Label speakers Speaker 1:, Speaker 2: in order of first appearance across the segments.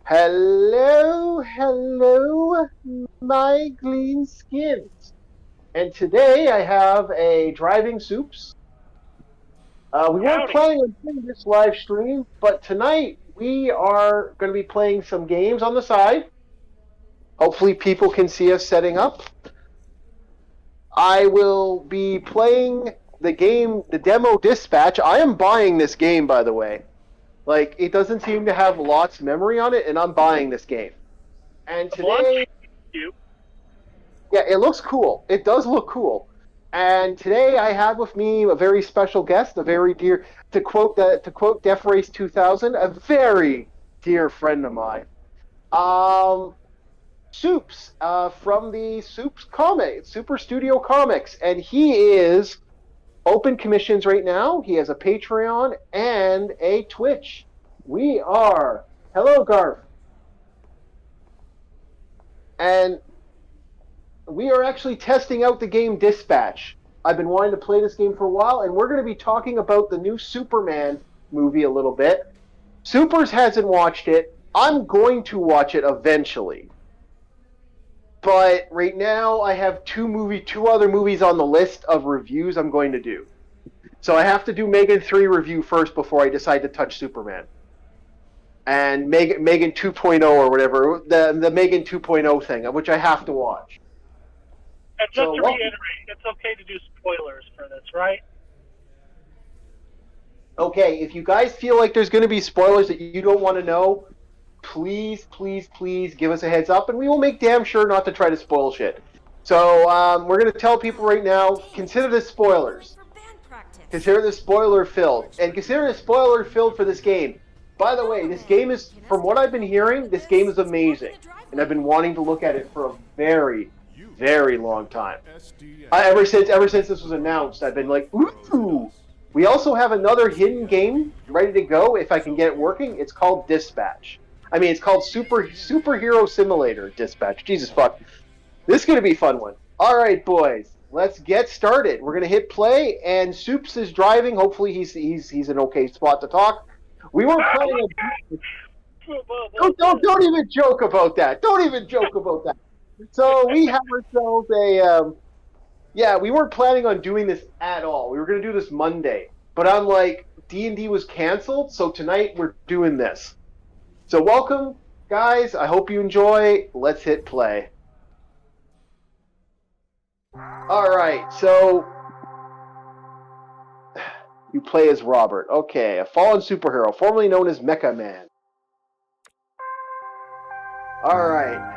Speaker 1: Hello, hello, my clean skins. And today I have a driving soups. We weren't
Speaker 2: Howdy.
Speaker 1: planning on doing this live stream, but tonight we are going to be playing some games on the side. Hopefully people can see us setting up. I will be playing the game, the demo dispatch. I am buying this game, by the way. Like, it doesn't seem to have lots of memory on it, and I'm buying this game. And today, yeah, it looks cool. It does look cool. And today I have with me a very special guest, a very dear, to quote Def Race 2000, a very dear friend of mine. Soups, from the Soups Comics, Super Studio Comics, and he is open commissions right now. He has a Patreon and a Twitch. We are hello, Garth, and we are actually testing out the game Dispatch. I've been wanting to play this game for a while, and we're going to be talking about the new Superman movie a little bit. Supers hasn't watched it. I'm going to watch it eventually. But right now, I have two other movies on the list of reviews I'm going to do. So I have to do Megan 3 review first before I decide to touch Superman. And Megan 2.0 or whatever, the Megan 2.0 thing, which I have to watch.
Speaker 2: And just to reiterate, it's okay to do spoilers for this, right?
Speaker 1: Okay, if you guys feel like there's going to be spoilers that you don't want to know, please give us a heads up, and we will make damn sure not to try to spoil shit. So we're going to tell people right now, consider this spoilers. Consider this spoiler-filled. And consider this spoiler-filled for this game. By the way, this game is, from what I've been hearing, this game is amazing. And I've been wanting to look at it for a very, very long time. Ever since this was announced, I've been like, ooh! We also have another hidden game ready to go if I can get it working. It's called Dispatch. I mean, it's called Superhero Simulator Dispatch. Jesus fuck. This is going to be a fun one. All right, boys. Let's get started. We're going to hit play, and Soups is driving. Hopefully he's an okay spot to talk. We weren't planning on... Don't even joke about that. Don't even joke about that. So we have ourselves a... we weren't planning on doing this at all. We were going to do this Monday. But I'm like, D&D was canceled, so tonight we're doing this. So welcome, guys. I hope you enjoy. Let's hit play. All right, so you play as Robert. Okay, a fallen superhero, formerly known as Mecha Man. All right.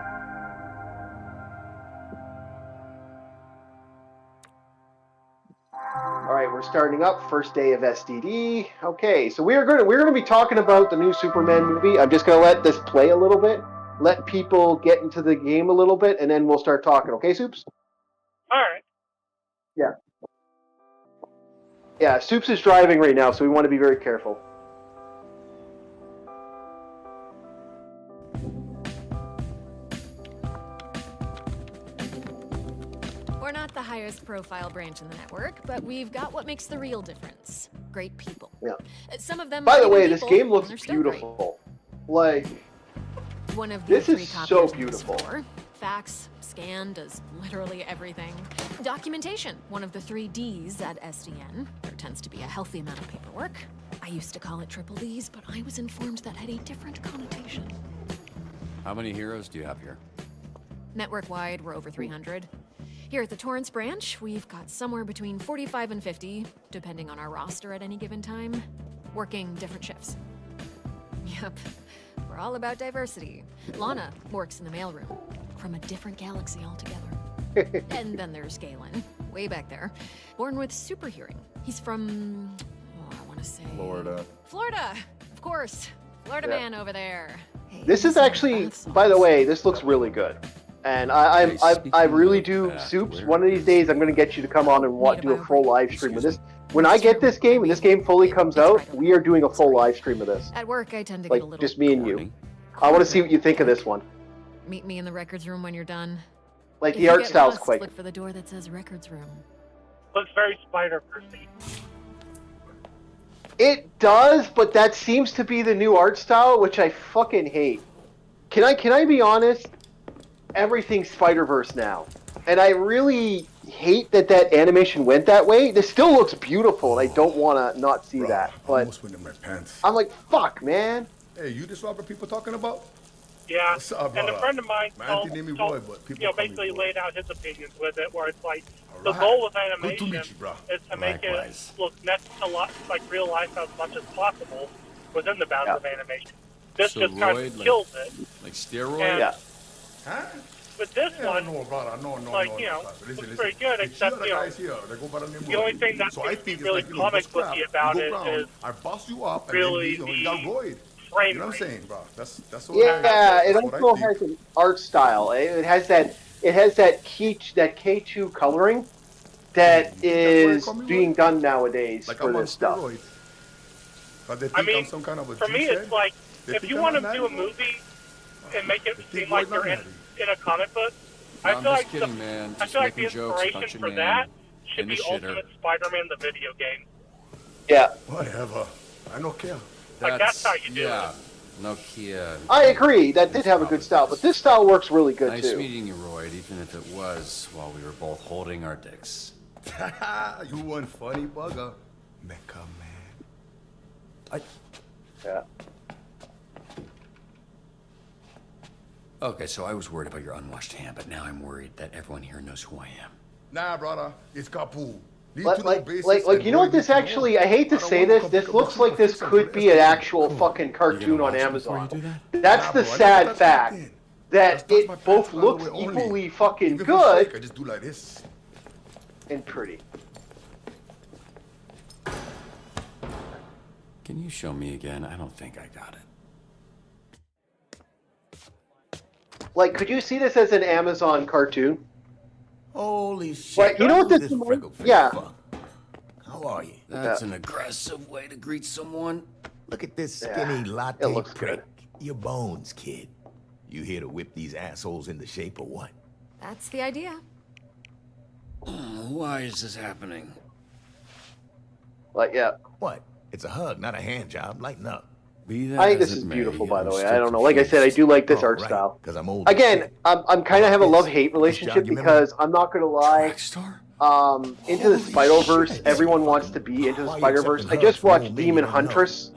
Speaker 1: All right, we're starting up. First day of SDD. Okay, so we're gonna be talking about the new Superman movie. I'm just gonna let this play a little bit, let people get into the game a little bit, and then we'll start talking. Okay, Soups?
Speaker 2: All right.
Speaker 1: Yeah. Yeah, Soups is driving right now, so we want to be very careful.
Speaker 3: We're not the highest profile branch in the network, but we've got what makes the real difference. Great people.
Speaker 1: Yeah.
Speaker 3: Some of them.
Speaker 1: By the way, this game looks beautiful. Like,
Speaker 3: one of the
Speaker 1: this is so beautiful.
Speaker 3: Fax, scan, does literally everything. Documentation, one of the 3 Ds at SDN. There tends to be a healthy amount of paperwork. I used to call it triple Ds, but I was informed that had a different connotation.
Speaker 4: How many heroes do you have here?
Speaker 3: Network-wide, we're over 300. Here at the Torrance branch, we've got somewhere between 45 and 50, depending on our roster at any given time, working different shifts. Yep, we're all about diversity. Lana works in the mailroom, from a different galaxy altogether. And then there's Galen, way back there, born with super hearing. He's from, I want to say...
Speaker 4: Florida.
Speaker 3: Florida, of course. Florida man over there. Hey,
Speaker 1: this is actually, by the way, this looks really good. And I really do, Soups, one of these days I'm going to get you to come on and do a full live stream of this. When I get this game and this game fully comes out, we are doing a full live stream of this.
Speaker 3: At work, I tend to get a little...
Speaker 1: just me and you. I want to see what you think of this one.
Speaker 3: Meet me in the records room when you're done.
Speaker 1: Like, the art style's quite...
Speaker 3: Look for the door that says records room.
Speaker 2: Looks very Spider-Person-y.
Speaker 1: It does, but that seems to be the new art style, which I fucking hate. can I be honest? Everything's Spider-Verse now, and I really hate that animation went that way. This still looks beautiful, and I don't want to not see
Speaker 5: Bro,
Speaker 1: that.
Speaker 5: I
Speaker 1: But
Speaker 5: almost went in my pants.
Speaker 1: I'm like, fuck, man.
Speaker 5: Hey, you this Robert people talking about?
Speaker 2: Yeah,
Speaker 5: What's up,
Speaker 2: and a
Speaker 5: brother?
Speaker 2: friend of mine
Speaker 5: My auntie named me Roy, but people call me
Speaker 2: basically
Speaker 5: Roy.
Speaker 2: laid out his opinions with it, where it's like the
Speaker 5: Alright.
Speaker 2: goal with
Speaker 5: Good to
Speaker 2: animation
Speaker 5: meet you, bro.
Speaker 2: is to make
Speaker 4: Likewise.
Speaker 2: it look next to like real life as much as possible within the bounds of animation. This just kind of kills it.
Speaker 4: Like steroid?
Speaker 2: And
Speaker 1: Yeah.
Speaker 5: Huh?
Speaker 2: with this
Speaker 5: Yeah,
Speaker 2: one,
Speaker 5: no, brother, no.
Speaker 2: like, you know,
Speaker 5: Listen,
Speaker 2: looks
Speaker 5: listen.
Speaker 2: pretty good,
Speaker 5: It's
Speaker 2: except,
Speaker 5: the
Speaker 2: you know,
Speaker 5: guys here. They go by the name
Speaker 2: the only thing that
Speaker 5: so I
Speaker 2: makes
Speaker 5: think
Speaker 2: me
Speaker 5: it's
Speaker 2: really
Speaker 5: like, you know,
Speaker 2: comic
Speaker 5: this crap.
Speaker 2: booky about
Speaker 5: You
Speaker 2: it
Speaker 5: go round,
Speaker 2: is
Speaker 5: I boss you up,
Speaker 2: really
Speaker 5: and then you got Roy.
Speaker 2: frame
Speaker 5: You know what I'm
Speaker 2: rate.
Speaker 5: saying, bro? That's what
Speaker 1: Yeah, it
Speaker 5: that's what I
Speaker 1: also
Speaker 5: think.
Speaker 1: has an art style. It has that K2 coloring that
Speaker 5: Hey, you think that's why they
Speaker 1: is
Speaker 5: call me
Speaker 1: being
Speaker 5: Roy?
Speaker 1: done nowadays
Speaker 5: Like
Speaker 1: for
Speaker 5: I'm on
Speaker 1: this stuff.
Speaker 5: steroids. But they think
Speaker 2: I mean,
Speaker 5: I'm some kind of a
Speaker 2: for me,
Speaker 5: G-shed?
Speaker 2: it's like,
Speaker 5: They
Speaker 2: if
Speaker 5: think
Speaker 2: you
Speaker 5: I'm
Speaker 2: want to
Speaker 5: not
Speaker 2: do a
Speaker 5: natty?
Speaker 2: movie and make it
Speaker 5: They think
Speaker 2: seem like
Speaker 5: Roy's
Speaker 2: you're
Speaker 5: not
Speaker 2: in a comic book,
Speaker 4: No,
Speaker 2: I
Speaker 4: I'm
Speaker 2: feel
Speaker 4: just
Speaker 2: like
Speaker 4: kidding, man.
Speaker 2: I
Speaker 4: Just
Speaker 2: feel like the
Speaker 4: making jokes about
Speaker 2: inspiration
Speaker 4: your
Speaker 2: for
Speaker 4: name
Speaker 2: that should
Speaker 4: in the
Speaker 2: be
Speaker 4: shitter.
Speaker 2: Ultimate Spider-Man, the video game.
Speaker 1: Yeah,
Speaker 5: Whatever. I don't care.
Speaker 2: Like, that's how you do
Speaker 4: yeah.
Speaker 2: it.
Speaker 4: Nokia.
Speaker 1: I agree. That did have a good style, but this style works really good
Speaker 4: Nice
Speaker 1: too.
Speaker 4: meeting you, Roy, even if it was while we were both holding our dicks.
Speaker 5: You one funny bugger. Mecha man.
Speaker 1: Yeah.
Speaker 4: Okay, so I was worried about your unwashed hand, but now I'm worried that everyone here knows who I am.
Speaker 5: Nah, brother. It's Kapu.
Speaker 1: Like, you know what? This actually, I hate to say this. This looks like this could be an actual fucking cartoon on Amazon. That's the sad fact that it both looks equally fucking good
Speaker 5: I just do like this.
Speaker 1: and pretty.
Speaker 4: Can you show me again? I don't think I got it.
Speaker 1: Like, could you see this as an Amazon cartoon?
Speaker 6: Holy shit.
Speaker 1: Like, you know what this?
Speaker 6: freckle-faced
Speaker 1: Yeah.
Speaker 6: fuck. How are you?
Speaker 4: That's an aggressive way to greet someone.
Speaker 6: Look at this
Speaker 1: Yeah,
Speaker 6: skinny
Speaker 1: it
Speaker 6: latte
Speaker 1: looks
Speaker 6: prick. Your bones, kid. You here to whip these assholes into shape or what?
Speaker 3: That's the idea.
Speaker 4: Why is this happening?
Speaker 1: Like, yeah.
Speaker 6: What? It's a hug, not a hand job. Lighten up.
Speaker 4: Be that
Speaker 1: I think this
Speaker 4: as
Speaker 1: is
Speaker 4: it may,
Speaker 1: beautiful, by the
Speaker 4: I'm
Speaker 1: way.
Speaker 4: still
Speaker 1: I don't know. Like I said, I do like this
Speaker 6: Oh,
Speaker 1: art
Speaker 6: right,
Speaker 1: style.
Speaker 6: 'cause I'm old as
Speaker 1: Again,
Speaker 6: shit.
Speaker 1: I'm kind of have a
Speaker 6: This-
Speaker 1: love-hate
Speaker 6: this
Speaker 1: relationship
Speaker 6: job you
Speaker 1: because I'm not gonna lie.
Speaker 4: Rockstar?
Speaker 1: Into the
Speaker 6: Holy
Speaker 1: Spider-Verse,
Speaker 6: shit.
Speaker 1: everyone wants to be into the
Speaker 6: Why you
Speaker 1: Spider-Verse.
Speaker 6: accepting
Speaker 1: I just
Speaker 6: hugs from
Speaker 1: watched
Speaker 6: old men
Speaker 1: Demon
Speaker 6: you don't know?
Speaker 1: Huntress,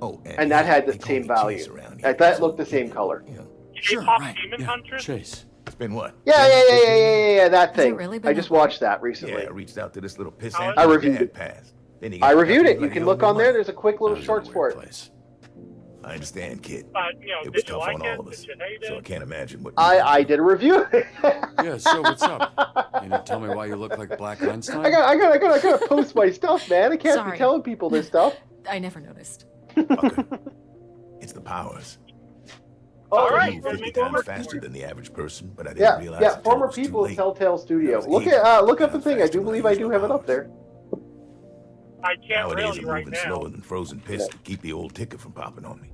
Speaker 6: Oh,
Speaker 1: and that had
Speaker 6: they
Speaker 1: the
Speaker 6: call
Speaker 1: same
Speaker 6: me
Speaker 1: value.
Speaker 6: Chase around here,
Speaker 1: That
Speaker 6: so,
Speaker 1: looked the same color.
Speaker 6: you know,
Speaker 2: K-pop Demon Huntress?
Speaker 4: Chase.
Speaker 6: it's been what?
Speaker 1: Yeah, that
Speaker 3: Has it
Speaker 1: thing.
Speaker 3: really been
Speaker 1: I just
Speaker 3: that long?
Speaker 1: watched that
Speaker 6: Yeah,
Speaker 1: recently.
Speaker 6: I reached out to this little piss
Speaker 2: I
Speaker 6: ant.
Speaker 1: reviewed
Speaker 6: my
Speaker 1: it.
Speaker 6: dad passed. Then he
Speaker 1: I
Speaker 6: got
Speaker 1: reviewed
Speaker 6: back
Speaker 1: it.
Speaker 6: to
Speaker 1: You
Speaker 6: me
Speaker 1: can
Speaker 6: like,
Speaker 1: look
Speaker 6: "Yo,
Speaker 1: on there.
Speaker 6: money."
Speaker 1: There's a quick
Speaker 4: That
Speaker 1: little
Speaker 4: was in a
Speaker 1: shorts
Speaker 4: weird
Speaker 1: for it.
Speaker 4: place.
Speaker 6: I understand, kid.
Speaker 2: But, you know,
Speaker 6: It was
Speaker 2: did you
Speaker 6: tough
Speaker 2: like
Speaker 6: on
Speaker 2: it?
Speaker 6: all of us,
Speaker 2: Did you hate
Speaker 6: so I
Speaker 2: it?
Speaker 6: can't imagine what.
Speaker 1: I did a review.
Speaker 4: Yeah, so what's up? You gonna tell me why you look like Black Einstein?
Speaker 1: I gotta post my stuff, man. I can't
Speaker 3: Sorry.
Speaker 1: be telling people this stuff.
Speaker 3: I never noticed.
Speaker 6: Fucker. It's the powers.
Speaker 2: All
Speaker 1: Oh,
Speaker 2: right,
Speaker 6: I move
Speaker 2: well,
Speaker 6: 50
Speaker 2: maybe we'll
Speaker 6: times
Speaker 2: work
Speaker 6: faster
Speaker 2: for it.
Speaker 6: than the average person, but I didn't
Speaker 1: yeah,
Speaker 6: realize
Speaker 1: yeah.
Speaker 6: until it
Speaker 1: Former
Speaker 6: was too
Speaker 1: people of
Speaker 6: late.
Speaker 1: Telltale Studio.
Speaker 6: was
Speaker 1: Look
Speaker 6: 80
Speaker 1: at look up the
Speaker 6: times
Speaker 1: thing. I
Speaker 6: faster
Speaker 1: do
Speaker 6: when
Speaker 1: believe
Speaker 6: I
Speaker 1: I
Speaker 6: used
Speaker 1: do
Speaker 6: my
Speaker 1: have it up
Speaker 6: powers.
Speaker 1: there.
Speaker 2: I can't
Speaker 6: Nowadays,
Speaker 2: really
Speaker 6: I'm
Speaker 2: right
Speaker 6: moving
Speaker 2: now.
Speaker 6: slower than frozen piss to keep the old ticker from popping on me.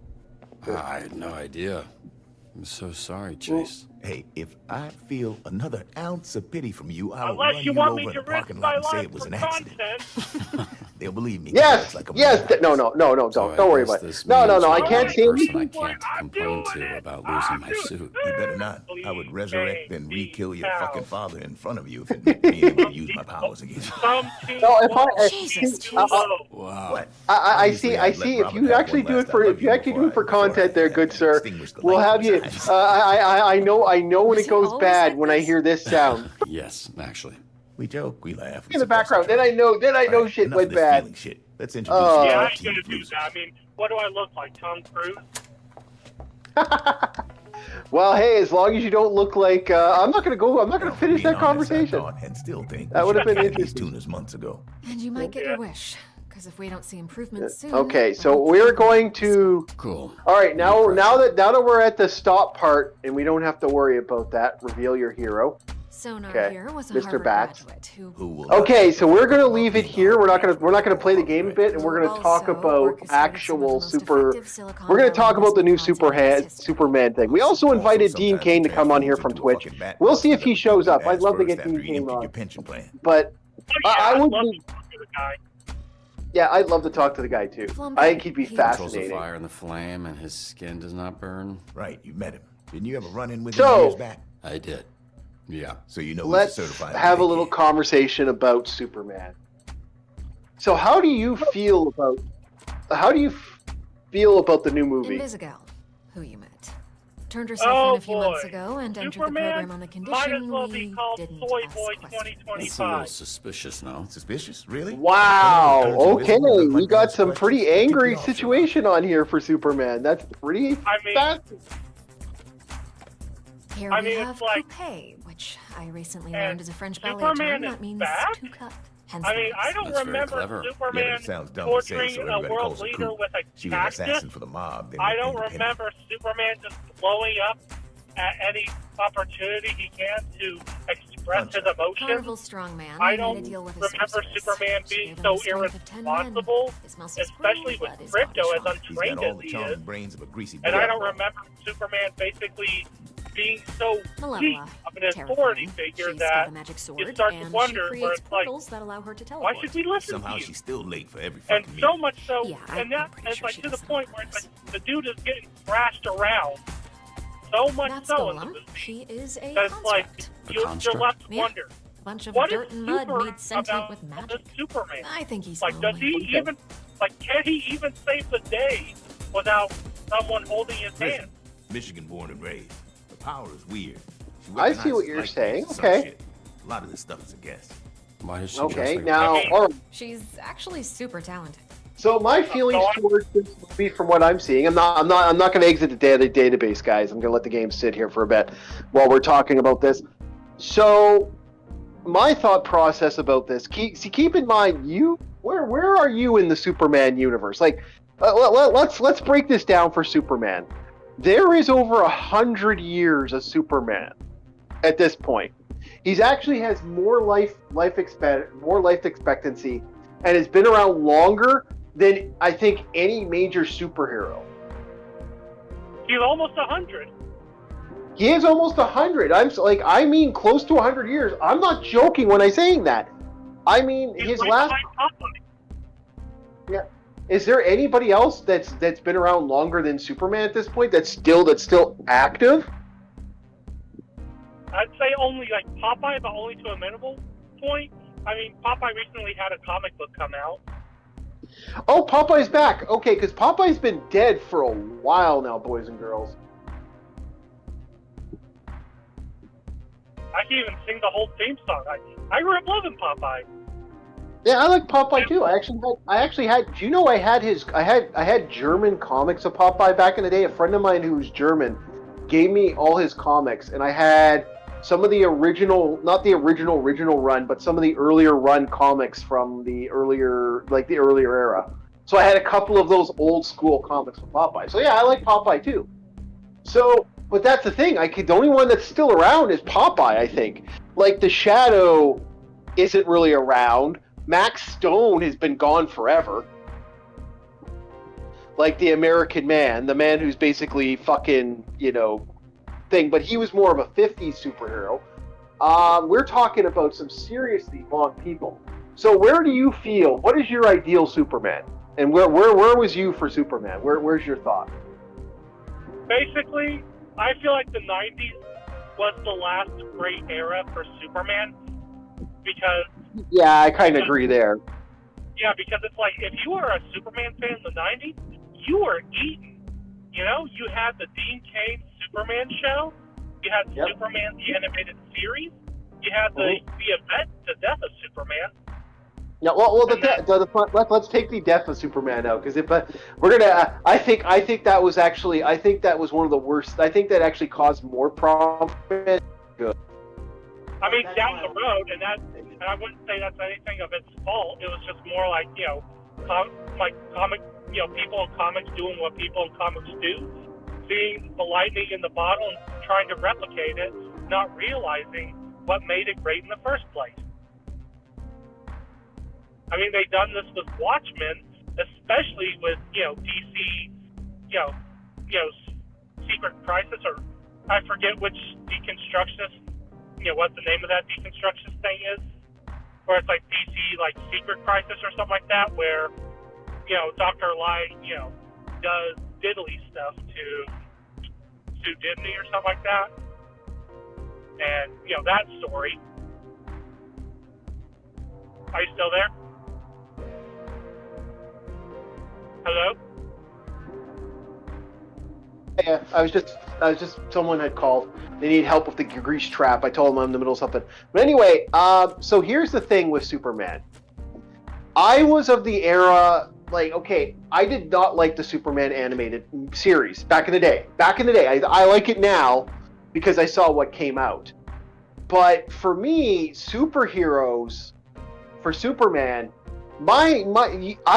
Speaker 4: I had no idea. I'm so sorry, Chase.
Speaker 6: Hey, if I feel another ounce of pity from you, I will
Speaker 2: Unless
Speaker 6: run
Speaker 2: you
Speaker 6: you
Speaker 2: want
Speaker 6: over
Speaker 2: me
Speaker 6: in
Speaker 2: to
Speaker 6: a
Speaker 2: risk
Speaker 6: parking
Speaker 2: my
Speaker 6: lot and say
Speaker 2: life
Speaker 6: it was
Speaker 2: for
Speaker 6: an accident.
Speaker 2: content.
Speaker 6: They'll believe me. 'cause
Speaker 1: Yes,
Speaker 6: that's like a
Speaker 1: yes.
Speaker 6: madhouse.
Speaker 1: No, don't
Speaker 4: So I
Speaker 1: worry
Speaker 4: guess
Speaker 1: about it.
Speaker 4: this
Speaker 1: No,
Speaker 4: means
Speaker 1: I
Speaker 4: you're
Speaker 1: can't
Speaker 4: the only
Speaker 1: say
Speaker 4: person I
Speaker 1: anything.
Speaker 4: can't complain to about losing my suit.
Speaker 6: You better not. I would
Speaker 2: Please
Speaker 6: resurrect and
Speaker 2: make
Speaker 6: re-kill
Speaker 2: me
Speaker 6: your fucking
Speaker 2: proud.
Speaker 6: father in front of you if it meant being able to use my powers again.
Speaker 2: Some too
Speaker 1: No, if I-
Speaker 2: low,
Speaker 1: if-
Speaker 3: Jesus,
Speaker 2: too
Speaker 3: Chase.
Speaker 2: low.
Speaker 4: Wow.
Speaker 6: What?
Speaker 1: I
Speaker 6: Obviously,
Speaker 1: see.
Speaker 6: I'd let
Speaker 1: If
Speaker 6: Robert
Speaker 1: you
Speaker 6: have
Speaker 1: actually
Speaker 6: one
Speaker 1: do
Speaker 6: last
Speaker 1: it for
Speaker 6: I love
Speaker 1: if you actually do it for content, there, good sir.
Speaker 6: extinguish the
Speaker 1: We'll
Speaker 6: light
Speaker 1: have
Speaker 6: in
Speaker 1: you.
Speaker 6: his eyes.
Speaker 1: I know when
Speaker 3: Has
Speaker 1: it
Speaker 3: he
Speaker 1: goes
Speaker 3: always
Speaker 1: bad
Speaker 3: like
Speaker 1: when I
Speaker 3: this?
Speaker 1: hear this sound
Speaker 4: Yes, actually.
Speaker 6: We joke, we laugh. we
Speaker 1: in the
Speaker 6: suppress
Speaker 1: background. Then
Speaker 6: trouble.
Speaker 1: I know
Speaker 6: All right,
Speaker 1: shit
Speaker 6: enough
Speaker 1: went
Speaker 6: of this
Speaker 1: bad.
Speaker 6: feeling shit. Let's introduce
Speaker 1: Oh.
Speaker 6: you
Speaker 2: Yeah,
Speaker 6: to
Speaker 2: I
Speaker 6: our
Speaker 2: ain't
Speaker 6: team
Speaker 2: gonna
Speaker 6: of
Speaker 2: do
Speaker 6: losers.
Speaker 2: that. I mean, what do I look like, Tom Cruise?
Speaker 1: Well, hey, as long as you don't look like I'm not gonna finish
Speaker 6: Being
Speaker 1: that
Speaker 6: honest, I
Speaker 1: conversation.
Speaker 6: thought and still think
Speaker 1: That
Speaker 6: we
Speaker 1: would have
Speaker 6: should
Speaker 1: been
Speaker 6: have these
Speaker 1: interesting.
Speaker 6: tuners months ago.
Speaker 3: And you might get
Speaker 2: Yeah.
Speaker 3: your wish. Because if we don't see improvements soon.
Speaker 1: Okay,
Speaker 3: the
Speaker 1: so
Speaker 3: whole
Speaker 1: we're
Speaker 3: thing
Speaker 1: going
Speaker 3: will
Speaker 1: to.
Speaker 4: Cool.
Speaker 1: All right,
Speaker 4: No pressure.
Speaker 1: now that we're at the stop part and we don't have to worry about that. Reveal your hero.
Speaker 3: Sonar
Speaker 1: Okay,
Speaker 3: here was a
Speaker 1: Mr.
Speaker 3: Harvard
Speaker 1: Bats.
Speaker 3: graduate who
Speaker 6: Who will
Speaker 1: Okay,
Speaker 6: not
Speaker 1: so we're gonna
Speaker 6: about
Speaker 1: leave it
Speaker 6: being
Speaker 1: here. We're not
Speaker 6: Harvard
Speaker 1: gonna play the
Speaker 6: graduate.
Speaker 1: game a bit, and we're gonna
Speaker 3: also
Speaker 1: talk about
Speaker 3: orchestrated some of the
Speaker 1: actual
Speaker 3: most
Speaker 1: super.
Speaker 3: effective Silicon
Speaker 1: We're gonna talk
Speaker 3: Valley
Speaker 1: about the new
Speaker 3: investment projects in history.
Speaker 1: Superman thing. We also invited Dean
Speaker 6: sometimes
Speaker 1: Cain to
Speaker 6: it
Speaker 1: come on here from
Speaker 6: transforms
Speaker 1: Twitch.
Speaker 6: into a fucking bat
Speaker 1: We'll see if
Speaker 6: monster
Speaker 1: he
Speaker 6: that
Speaker 1: shows
Speaker 6: would
Speaker 1: up. I'd love to
Speaker 6: first
Speaker 1: get
Speaker 6: after
Speaker 1: Dean
Speaker 6: you
Speaker 1: Cain
Speaker 6: emptied
Speaker 1: on,
Speaker 6: your pension plan.
Speaker 1: but I
Speaker 2: I'd
Speaker 1: would
Speaker 2: love
Speaker 1: be.
Speaker 2: to talk to the guy.
Speaker 1: Yeah, I'd love to talk to the guy too.
Speaker 3: Flump,
Speaker 1: I think he'd be
Speaker 3: he-
Speaker 4: Controls the
Speaker 1: fascinating.
Speaker 4: fire and the flame, and his skin does not burn.
Speaker 6: Right, you met him. Didn't you ever run in with him years back?
Speaker 4: I did. Yeah.
Speaker 6: So you know
Speaker 1: Let's
Speaker 6: he's a certified
Speaker 1: have a
Speaker 6: big
Speaker 1: little
Speaker 6: kid.
Speaker 1: conversation about Superman. So how do you feel about the new movie?
Speaker 3: Invisigal, who you met. Turned herself in a few months
Speaker 2: boy.
Speaker 3: ago and entered the
Speaker 2: Superman
Speaker 3: program on the
Speaker 2: might
Speaker 3: condition
Speaker 2: as well be
Speaker 3: we
Speaker 2: called
Speaker 3: didn't
Speaker 2: Soy
Speaker 3: ask
Speaker 2: Boy
Speaker 3: questions.
Speaker 4: It's a little
Speaker 2: 2025.
Speaker 4: suspicious, no?
Speaker 6: Suspicious? Really?
Speaker 1: Wow.
Speaker 6: Someone turns
Speaker 1: Okay,
Speaker 6: invisible, doesn't
Speaker 1: we
Speaker 6: like to
Speaker 1: got
Speaker 6: answer
Speaker 1: some
Speaker 6: questions.
Speaker 1: pretty
Speaker 6: Keep the
Speaker 1: angry
Speaker 6: officer
Speaker 1: situation on here for Superman. That's pretty
Speaker 2: I mean-
Speaker 1: fascinating.
Speaker 3: Here
Speaker 2: I
Speaker 3: we
Speaker 2: mean,
Speaker 3: have
Speaker 2: it's like-
Speaker 3: coupe, which I recently
Speaker 2: And
Speaker 3: learned is a French ballet
Speaker 2: Superman
Speaker 3: term
Speaker 2: is
Speaker 3: that means
Speaker 2: back?
Speaker 3: to cut. Hence
Speaker 2: I
Speaker 3: the
Speaker 2: mean, I
Speaker 3: names.
Speaker 2: don't
Speaker 4: That's very
Speaker 2: remember
Speaker 4: clever.
Speaker 6: Yeah,
Speaker 2: Superman
Speaker 6: but it sounds dumb to say,
Speaker 2: torturing
Speaker 6: so
Speaker 2: a
Speaker 6: everybody
Speaker 2: world
Speaker 6: calls it
Speaker 2: leader
Speaker 6: coup.
Speaker 2: with a
Speaker 6: She was an
Speaker 2: cactus.
Speaker 6: assassin for the mob. Then
Speaker 2: I
Speaker 6: went
Speaker 2: don't
Speaker 6: independent.
Speaker 2: remember Superman just blowing up at any opportunity he can to express his emotions.
Speaker 3: Carnival's strong man.
Speaker 2: I
Speaker 3: had
Speaker 2: don't
Speaker 3: to deal with his
Speaker 2: remember
Speaker 3: sorceress.
Speaker 2: Superman
Speaker 3: She
Speaker 2: being
Speaker 3: gave him
Speaker 2: so
Speaker 3: the strength of 10 men.
Speaker 2: irresponsible,
Speaker 3: His muscles
Speaker 2: especially
Speaker 3: grew,
Speaker 2: with
Speaker 3: but his
Speaker 2: Crypto
Speaker 3: body
Speaker 2: as
Speaker 3: shrunk.
Speaker 6: He's got
Speaker 2: untrained
Speaker 6: all
Speaker 2: as
Speaker 6: the
Speaker 2: he
Speaker 6: charm
Speaker 2: is.
Speaker 6: and brains of a greasy
Speaker 2: And I
Speaker 6: bad
Speaker 2: don't
Speaker 6: boy.
Speaker 2: remember Superman basically being so weak
Speaker 3: Malevola,
Speaker 2: of an authority
Speaker 3: terrifying.
Speaker 2: figure
Speaker 3: She's got
Speaker 2: that
Speaker 3: a magic sword,
Speaker 2: you start to
Speaker 3: and
Speaker 2: wonder
Speaker 3: she
Speaker 2: where
Speaker 3: creates
Speaker 2: it's like,
Speaker 3: portals that allow her to
Speaker 2: why
Speaker 3: teleport.
Speaker 2: should we listen
Speaker 6: Somehow
Speaker 2: to you?
Speaker 6: she's still late for every
Speaker 2: And
Speaker 6: fucking
Speaker 2: so
Speaker 6: meeting.
Speaker 2: much so,
Speaker 3: Yeah,
Speaker 2: and
Speaker 3: I'm pretty
Speaker 2: it's
Speaker 3: sure
Speaker 2: like
Speaker 3: she
Speaker 2: to the
Speaker 3: does it
Speaker 2: point
Speaker 3: on
Speaker 2: where it's
Speaker 3: purpose.
Speaker 2: like the dude is getting thrashed around so much
Speaker 3: That's
Speaker 2: so in the
Speaker 3: Golem.
Speaker 2: movie
Speaker 3: She is a
Speaker 2: that it's like
Speaker 3: construct.
Speaker 4: The
Speaker 2: you're
Speaker 4: construct?
Speaker 2: left to
Speaker 3: Yeah.
Speaker 2: wonder,
Speaker 3: A bunch of
Speaker 2: what
Speaker 3: dirt
Speaker 2: is
Speaker 3: and mud
Speaker 2: super
Speaker 3: made sentient
Speaker 2: about
Speaker 3: with
Speaker 2: this
Speaker 3: magic.
Speaker 2: Superman?
Speaker 3: I think he's
Speaker 2: Like, does
Speaker 3: lonely.
Speaker 2: he even, like, can he even save the day without someone holding his
Speaker 6: Prison.
Speaker 2: hand?
Speaker 6: Michigan born and raised. The power is weird. She
Speaker 1: I see what
Speaker 6: weaponizes
Speaker 1: you're
Speaker 6: light
Speaker 1: saying.
Speaker 6: and some
Speaker 1: Okay.
Speaker 6: shit. A lot of this stuff is a guess.
Speaker 4: Why does she
Speaker 1: Okay,
Speaker 4: dress like
Speaker 1: now,
Speaker 2: Okay.
Speaker 1: all right.
Speaker 3: She's actually super talented.
Speaker 1: So my feelings towards this movie, from what I'm seeing, I'm not going to exit the database, guys. I'm going to let the game sit here for a bit while we're talking about this. So, my thought process about this. Keep in mind, where are you in the Superman universe? Like, let's break this down for Superman. There is over 100 years of Superman at this point. He's actually has more life expectancy, and has been around longer than I think any major superhero.
Speaker 2: He's almost 100.
Speaker 1: He is almost 100. I mean close to 100 years. I'm not joking when I'm saying that. I mean
Speaker 2: He's
Speaker 1: his
Speaker 2: right
Speaker 1: last.
Speaker 2: behind Popeye.
Speaker 1: Yeah. Is there anybody else that's been around longer than Superman at this point? That's still active?
Speaker 2: I'd say only like Popeye, but only to a minimal point. I mean, Popeye recently had a comic book come out.
Speaker 1: Oh, Popeye's back. Okay, because Popeye's been dead for a while now, boys and girls.
Speaker 2: I can even sing the whole theme song. I grew up loving Popeye.
Speaker 1: Yeah, I like Popeye too. I actually had. Do you know I had German comics of Popeye back in the day. A friend of mine who's German gave me all his comics, and I had some of the original, not the original run, but some of the earlier run comics from the earlier era. So I had a couple of those old school comics of Popeye. So yeah, I like Popeye too. So, but that's the thing. The only one that's still around is Popeye. I think. Like the Shadow isn't really around. Max Stone has been gone forever. Like the American Man, the man who's basically fucking, thing, but he was more of a 50s superhero. We're talking about some seriously long people. So where do you feel? What is your ideal Superman? And where was you for Superman? Where's your thought?
Speaker 2: Basically, I feel like the 90s was the last great era for Superman because...
Speaker 1: Yeah, I kind of agree there.
Speaker 2: Yeah, because it's like, if you were a Superman fan in the 90s, you were eaten. You had the Dean Cain Superman show. You had Superman the animated series. You had the event, the death of Superman.
Speaker 1: Yeah, let's take the death of Superman out, because we're gonna. I think that was one of the worst. I think that actually caused more problems. Good.
Speaker 2: I mean, down the road, and I wouldn't say that's anything of its fault. It was just more like comic, people in comics doing what people in comics do, seeing the lightning in the bottle and trying to replicate it, not realizing what made it great in the first place. I mean, they've done this with Watchmen, especially with, DC, Secret Crisis, or I forget which deconstructionist, what the name of that deconstructionist thing is, where it's like DC, like Secret Crisis or something like that, where, Dr. Light, does diddly stuff to Sue Dimney or something like that. And, you know, that story. Are you still there? Hello?
Speaker 1: Yeah, I was just, someone had called. They need help with the grease trap. I told them I'm in the middle of something. But anyway, so here's the thing with Superman. I was of the era, like, okay, I did not like the Superman animated series back in the day. I like it now because I saw what came out. But for me, superheroes, for Superman, I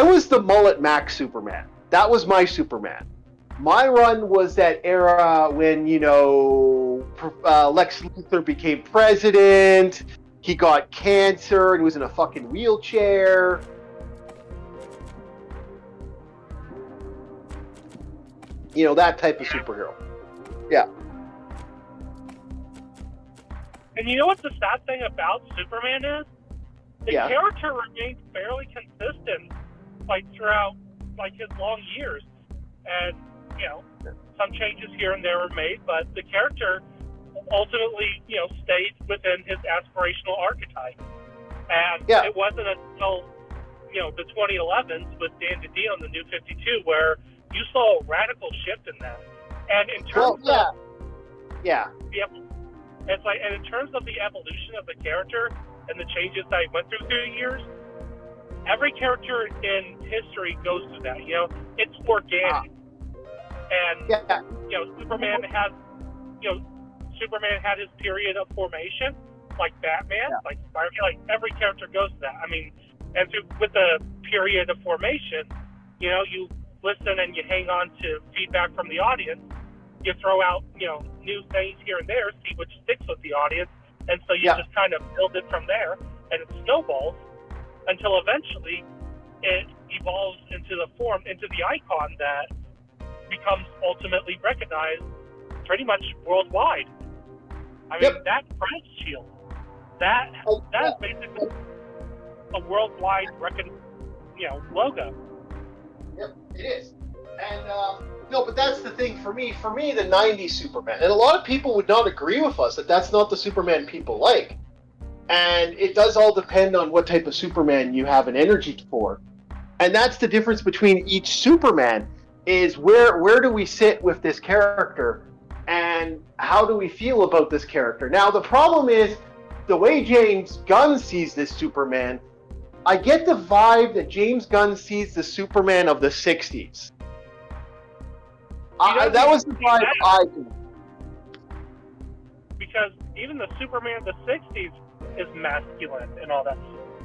Speaker 1: was the mullet Max Superman. That was my Superman. My run was that era when, you know, Lex Luthor became president, he got cancer, and he was in a fucking wheelchair. You know, that type of superhero. Yeah.
Speaker 2: And you know what the sad thing about Superman is? The character remained fairly consistent, like, throughout, like, his long years. And, you know, some changes here and there were made, but the character ultimately, you know, stayed within his aspirational archetype. And it wasn't until, you know, the 2011s with Dan DiDio on the New 52 where you saw a radical shift in that. And in terms of it's like, and in terms of the evolution of the character and the changes that he went through the years, every character in history goes through that. You know, it's organic. And you know, Superman had his period of formation, like Batman, like Spider-Man, like every character goes through that. I mean, and with the period of formation, you know, you listen and you hang on to feedback from the audience. You throw out, you know, new things here and there, see which sticks with the audience, and so you just kind of build it from there, and it snowballs until eventually it evolves into the icon that becomes ultimately recognized pretty much worldwide. I mean, that crest shield, that is basically a worldwide logo.
Speaker 1: Yep, it is. And no, but that's the thing for me. For me, the '90s Superman, and a lot of people would not agree with us that that's not the Superman people like. And it does all depend on what type of Superman you have an energy for. And that's the difference between each Superman. Is where do we sit with this character, and how do we feel about this character? Now, the problem is the way James Gunn sees this Superman. I get the vibe that James Gunn sees the Superman of the 60s. That was the vibe I did.
Speaker 2: Because even the Superman of the 60s is masculine and all that.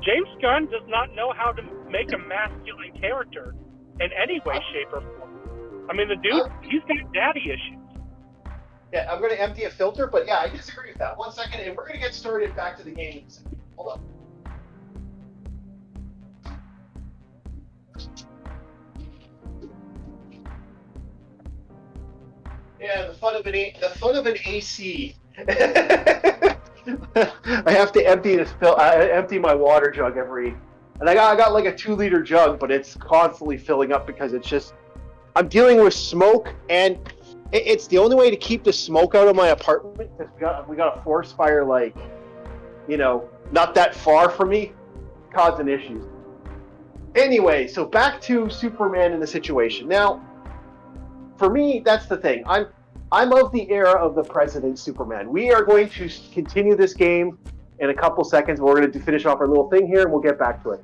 Speaker 2: James Gunn does not know how to make a masculine character in any way, shape, or form. I mean, the dude, he's got daddy issues.
Speaker 1: Yeah, I'm going to empty a filter, but yeah, I disagree with that. 1 second, and we're going to get started back to the game in a second. Hold on. Yeah, the fun of an AC. I have to empty my water jug and I got like a 2-liter jug, but it's constantly filling up because it's just, I'm dealing with smoke, and it's the only way to keep the smoke out of my apartment because we got a forest fire, like, you know, not that far from me, causing issues. Anyway, so back to Superman in the situation. Now, for me, that's the thing. I'm of the era of the President Superman. We are going to continue this game in a couple seconds. We're going to finish off our little thing here, and we'll get back to it.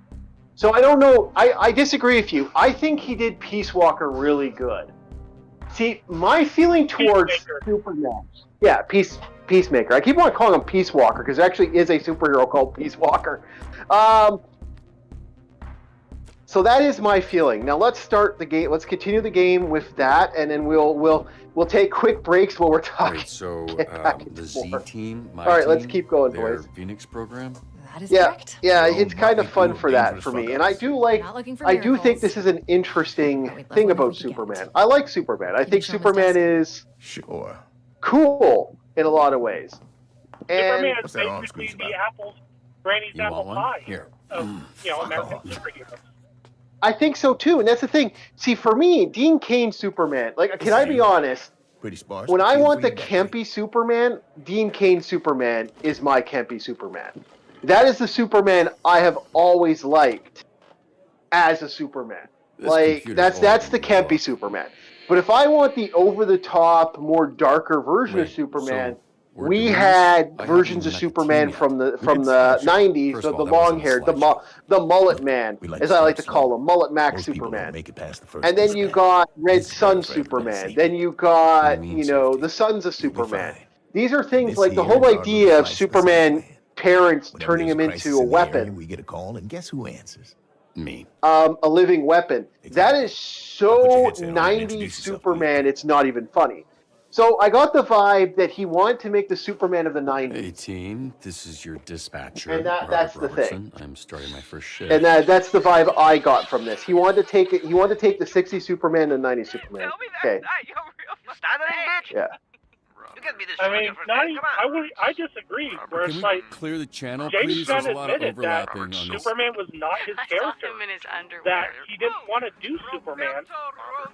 Speaker 1: So I don't know. I disagree with you. I think he did Peace Walker really good. See, my feeling towards Superman... Yeah, Peacemaker. I keep on calling him Peace Walker because there actually is a superhero called Peace Walker. So that is my feeling. Now let's start the game. Let's continue the game with that, and then we'll take quick breaks while we're talking.
Speaker 4: Wait, so the Z team,
Speaker 1: all right, let's keep going,
Speaker 4: their
Speaker 1: boys.
Speaker 4: Phoenix program.
Speaker 3: That is correct.
Speaker 1: Yeah, it's kind of fun for that for me, and I do think this is an interesting thing about Superman. I like Superman. I think Superman is cool in a lot of ways. And
Speaker 2: Superman is basically the Granny's apple pie.
Speaker 4: Here.
Speaker 2: American superheroes.
Speaker 1: I think so too, and that's the thing. See, for me, Dean Cain's Superman. Like, can I be honest?
Speaker 5: Pretty sparse.
Speaker 1: when
Speaker 5: but
Speaker 1: I
Speaker 5: feel
Speaker 1: want
Speaker 5: free
Speaker 1: the
Speaker 5: to back
Speaker 1: campy Superman, Dean Cain Superman is my campy Superman. That is the Superman I have always liked as a Superman.
Speaker 4: This
Speaker 1: Like
Speaker 4: computer's
Speaker 1: that's
Speaker 4: older
Speaker 1: the
Speaker 4: than your
Speaker 1: campy
Speaker 4: book.
Speaker 1: Superman. But if I want the over the top, more darker version of
Speaker 4: Wait,
Speaker 1: Superman,
Speaker 4: so we're
Speaker 1: we
Speaker 4: doing this?
Speaker 1: had
Speaker 4: I haven't
Speaker 1: versions
Speaker 4: even
Speaker 1: of
Speaker 4: met the
Speaker 1: Superman
Speaker 4: team yet.
Speaker 1: from the
Speaker 4: We can
Speaker 1: the
Speaker 4: sketch it.
Speaker 1: 90s,
Speaker 4: First
Speaker 1: the
Speaker 4: of all, that was
Speaker 1: long
Speaker 4: on a
Speaker 1: haired,
Speaker 4: slideshow.
Speaker 1: the mullet man,
Speaker 6: We like
Speaker 1: as
Speaker 6: to
Speaker 1: I
Speaker 6: start
Speaker 1: like to call
Speaker 6: slow.
Speaker 1: him, mullet Mac
Speaker 6: Most people
Speaker 1: Superman.
Speaker 6: don't make it past the first
Speaker 1: And then you
Speaker 6: disguise.
Speaker 1: got Red
Speaker 6: This is better
Speaker 1: Sun
Speaker 6: for everybody's
Speaker 1: Superman.
Speaker 6: safety.
Speaker 1: Then you
Speaker 4: What do you
Speaker 1: got,
Speaker 4: mean,
Speaker 1: you know,
Speaker 4: safety?
Speaker 1: the Sons of
Speaker 6: You'll be
Speaker 1: Superman.
Speaker 6: fine.
Speaker 1: These are things
Speaker 6: This
Speaker 1: like the
Speaker 6: here
Speaker 1: whole
Speaker 6: is our little
Speaker 1: idea of
Speaker 6: slice the
Speaker 1: Superman
Speaker 6: Southland.
Speaker 1: parents
Speaker 6: Whenever
Speaker 1: turning
Speaker 6: there's
Speaker 1: him
Speaker 6: a
Speaker 1: into
Speaker 6: crisis
Speaker 1: a
Speaker 6: in the area,
Speaker 1: weapon,
Speaker 6: we get a call, and guess who answers?
Speaker 4: Me.
Speaker 1: a living weapon. That
Speaker 6: Exactly.
Speaker 1: is
Speaker 6: Now put your
Speaker 1: so
Speaker 6: headset on and
Speaker 1: 90s
Speaker 6: introduce yourself,
Speaker 1: Superman,
Speaker 6: please.
Speaker 1: it's not even funny. So I got the vibe that he wanted to make the Superman of the 90s.
Speaker 4: Hey, team. This is your dispatcher,
Speaker 1: And that's the thing.
Speaker 4: I'm starting my first shift.
Speaker 1: And that's the vibe I got from this. He wanted to take it. He wanted to take the 60s Superman and 90s Superman.
Speaker 7: Tell me that's
Speaker 1: Okay.
Speaker 7: not your real bitch.
Speaker 1: Yeah.
Speaker 7: You gotta be this
Speaker 2: I
Speaker 7: silly
Speaker 2: mean,
Speaker 7: for
Speaker 2: not
Speaker 7: that.
Speaker 2: even,
Speaker 7: Come on.
Speaker 2: I disagree. Where
Speaker 4: Can
Speaker 2: it's
Speaker 4: we
Speaker 2: like
Speaker 4: clear the channel,
Speaker 2: James
Speaker 4: please?
Speaker 2: Gunn
Speaker 4: There's a lot of
Speaker 2: admitted that
Speaker 4: overlapping on this.
Speaker 2: Superman was not his
Speaker 8: I
Speaker 2: character.
Speaker 8: saw him in his underwear.
Speaker 2: That he didn't want to do Superman,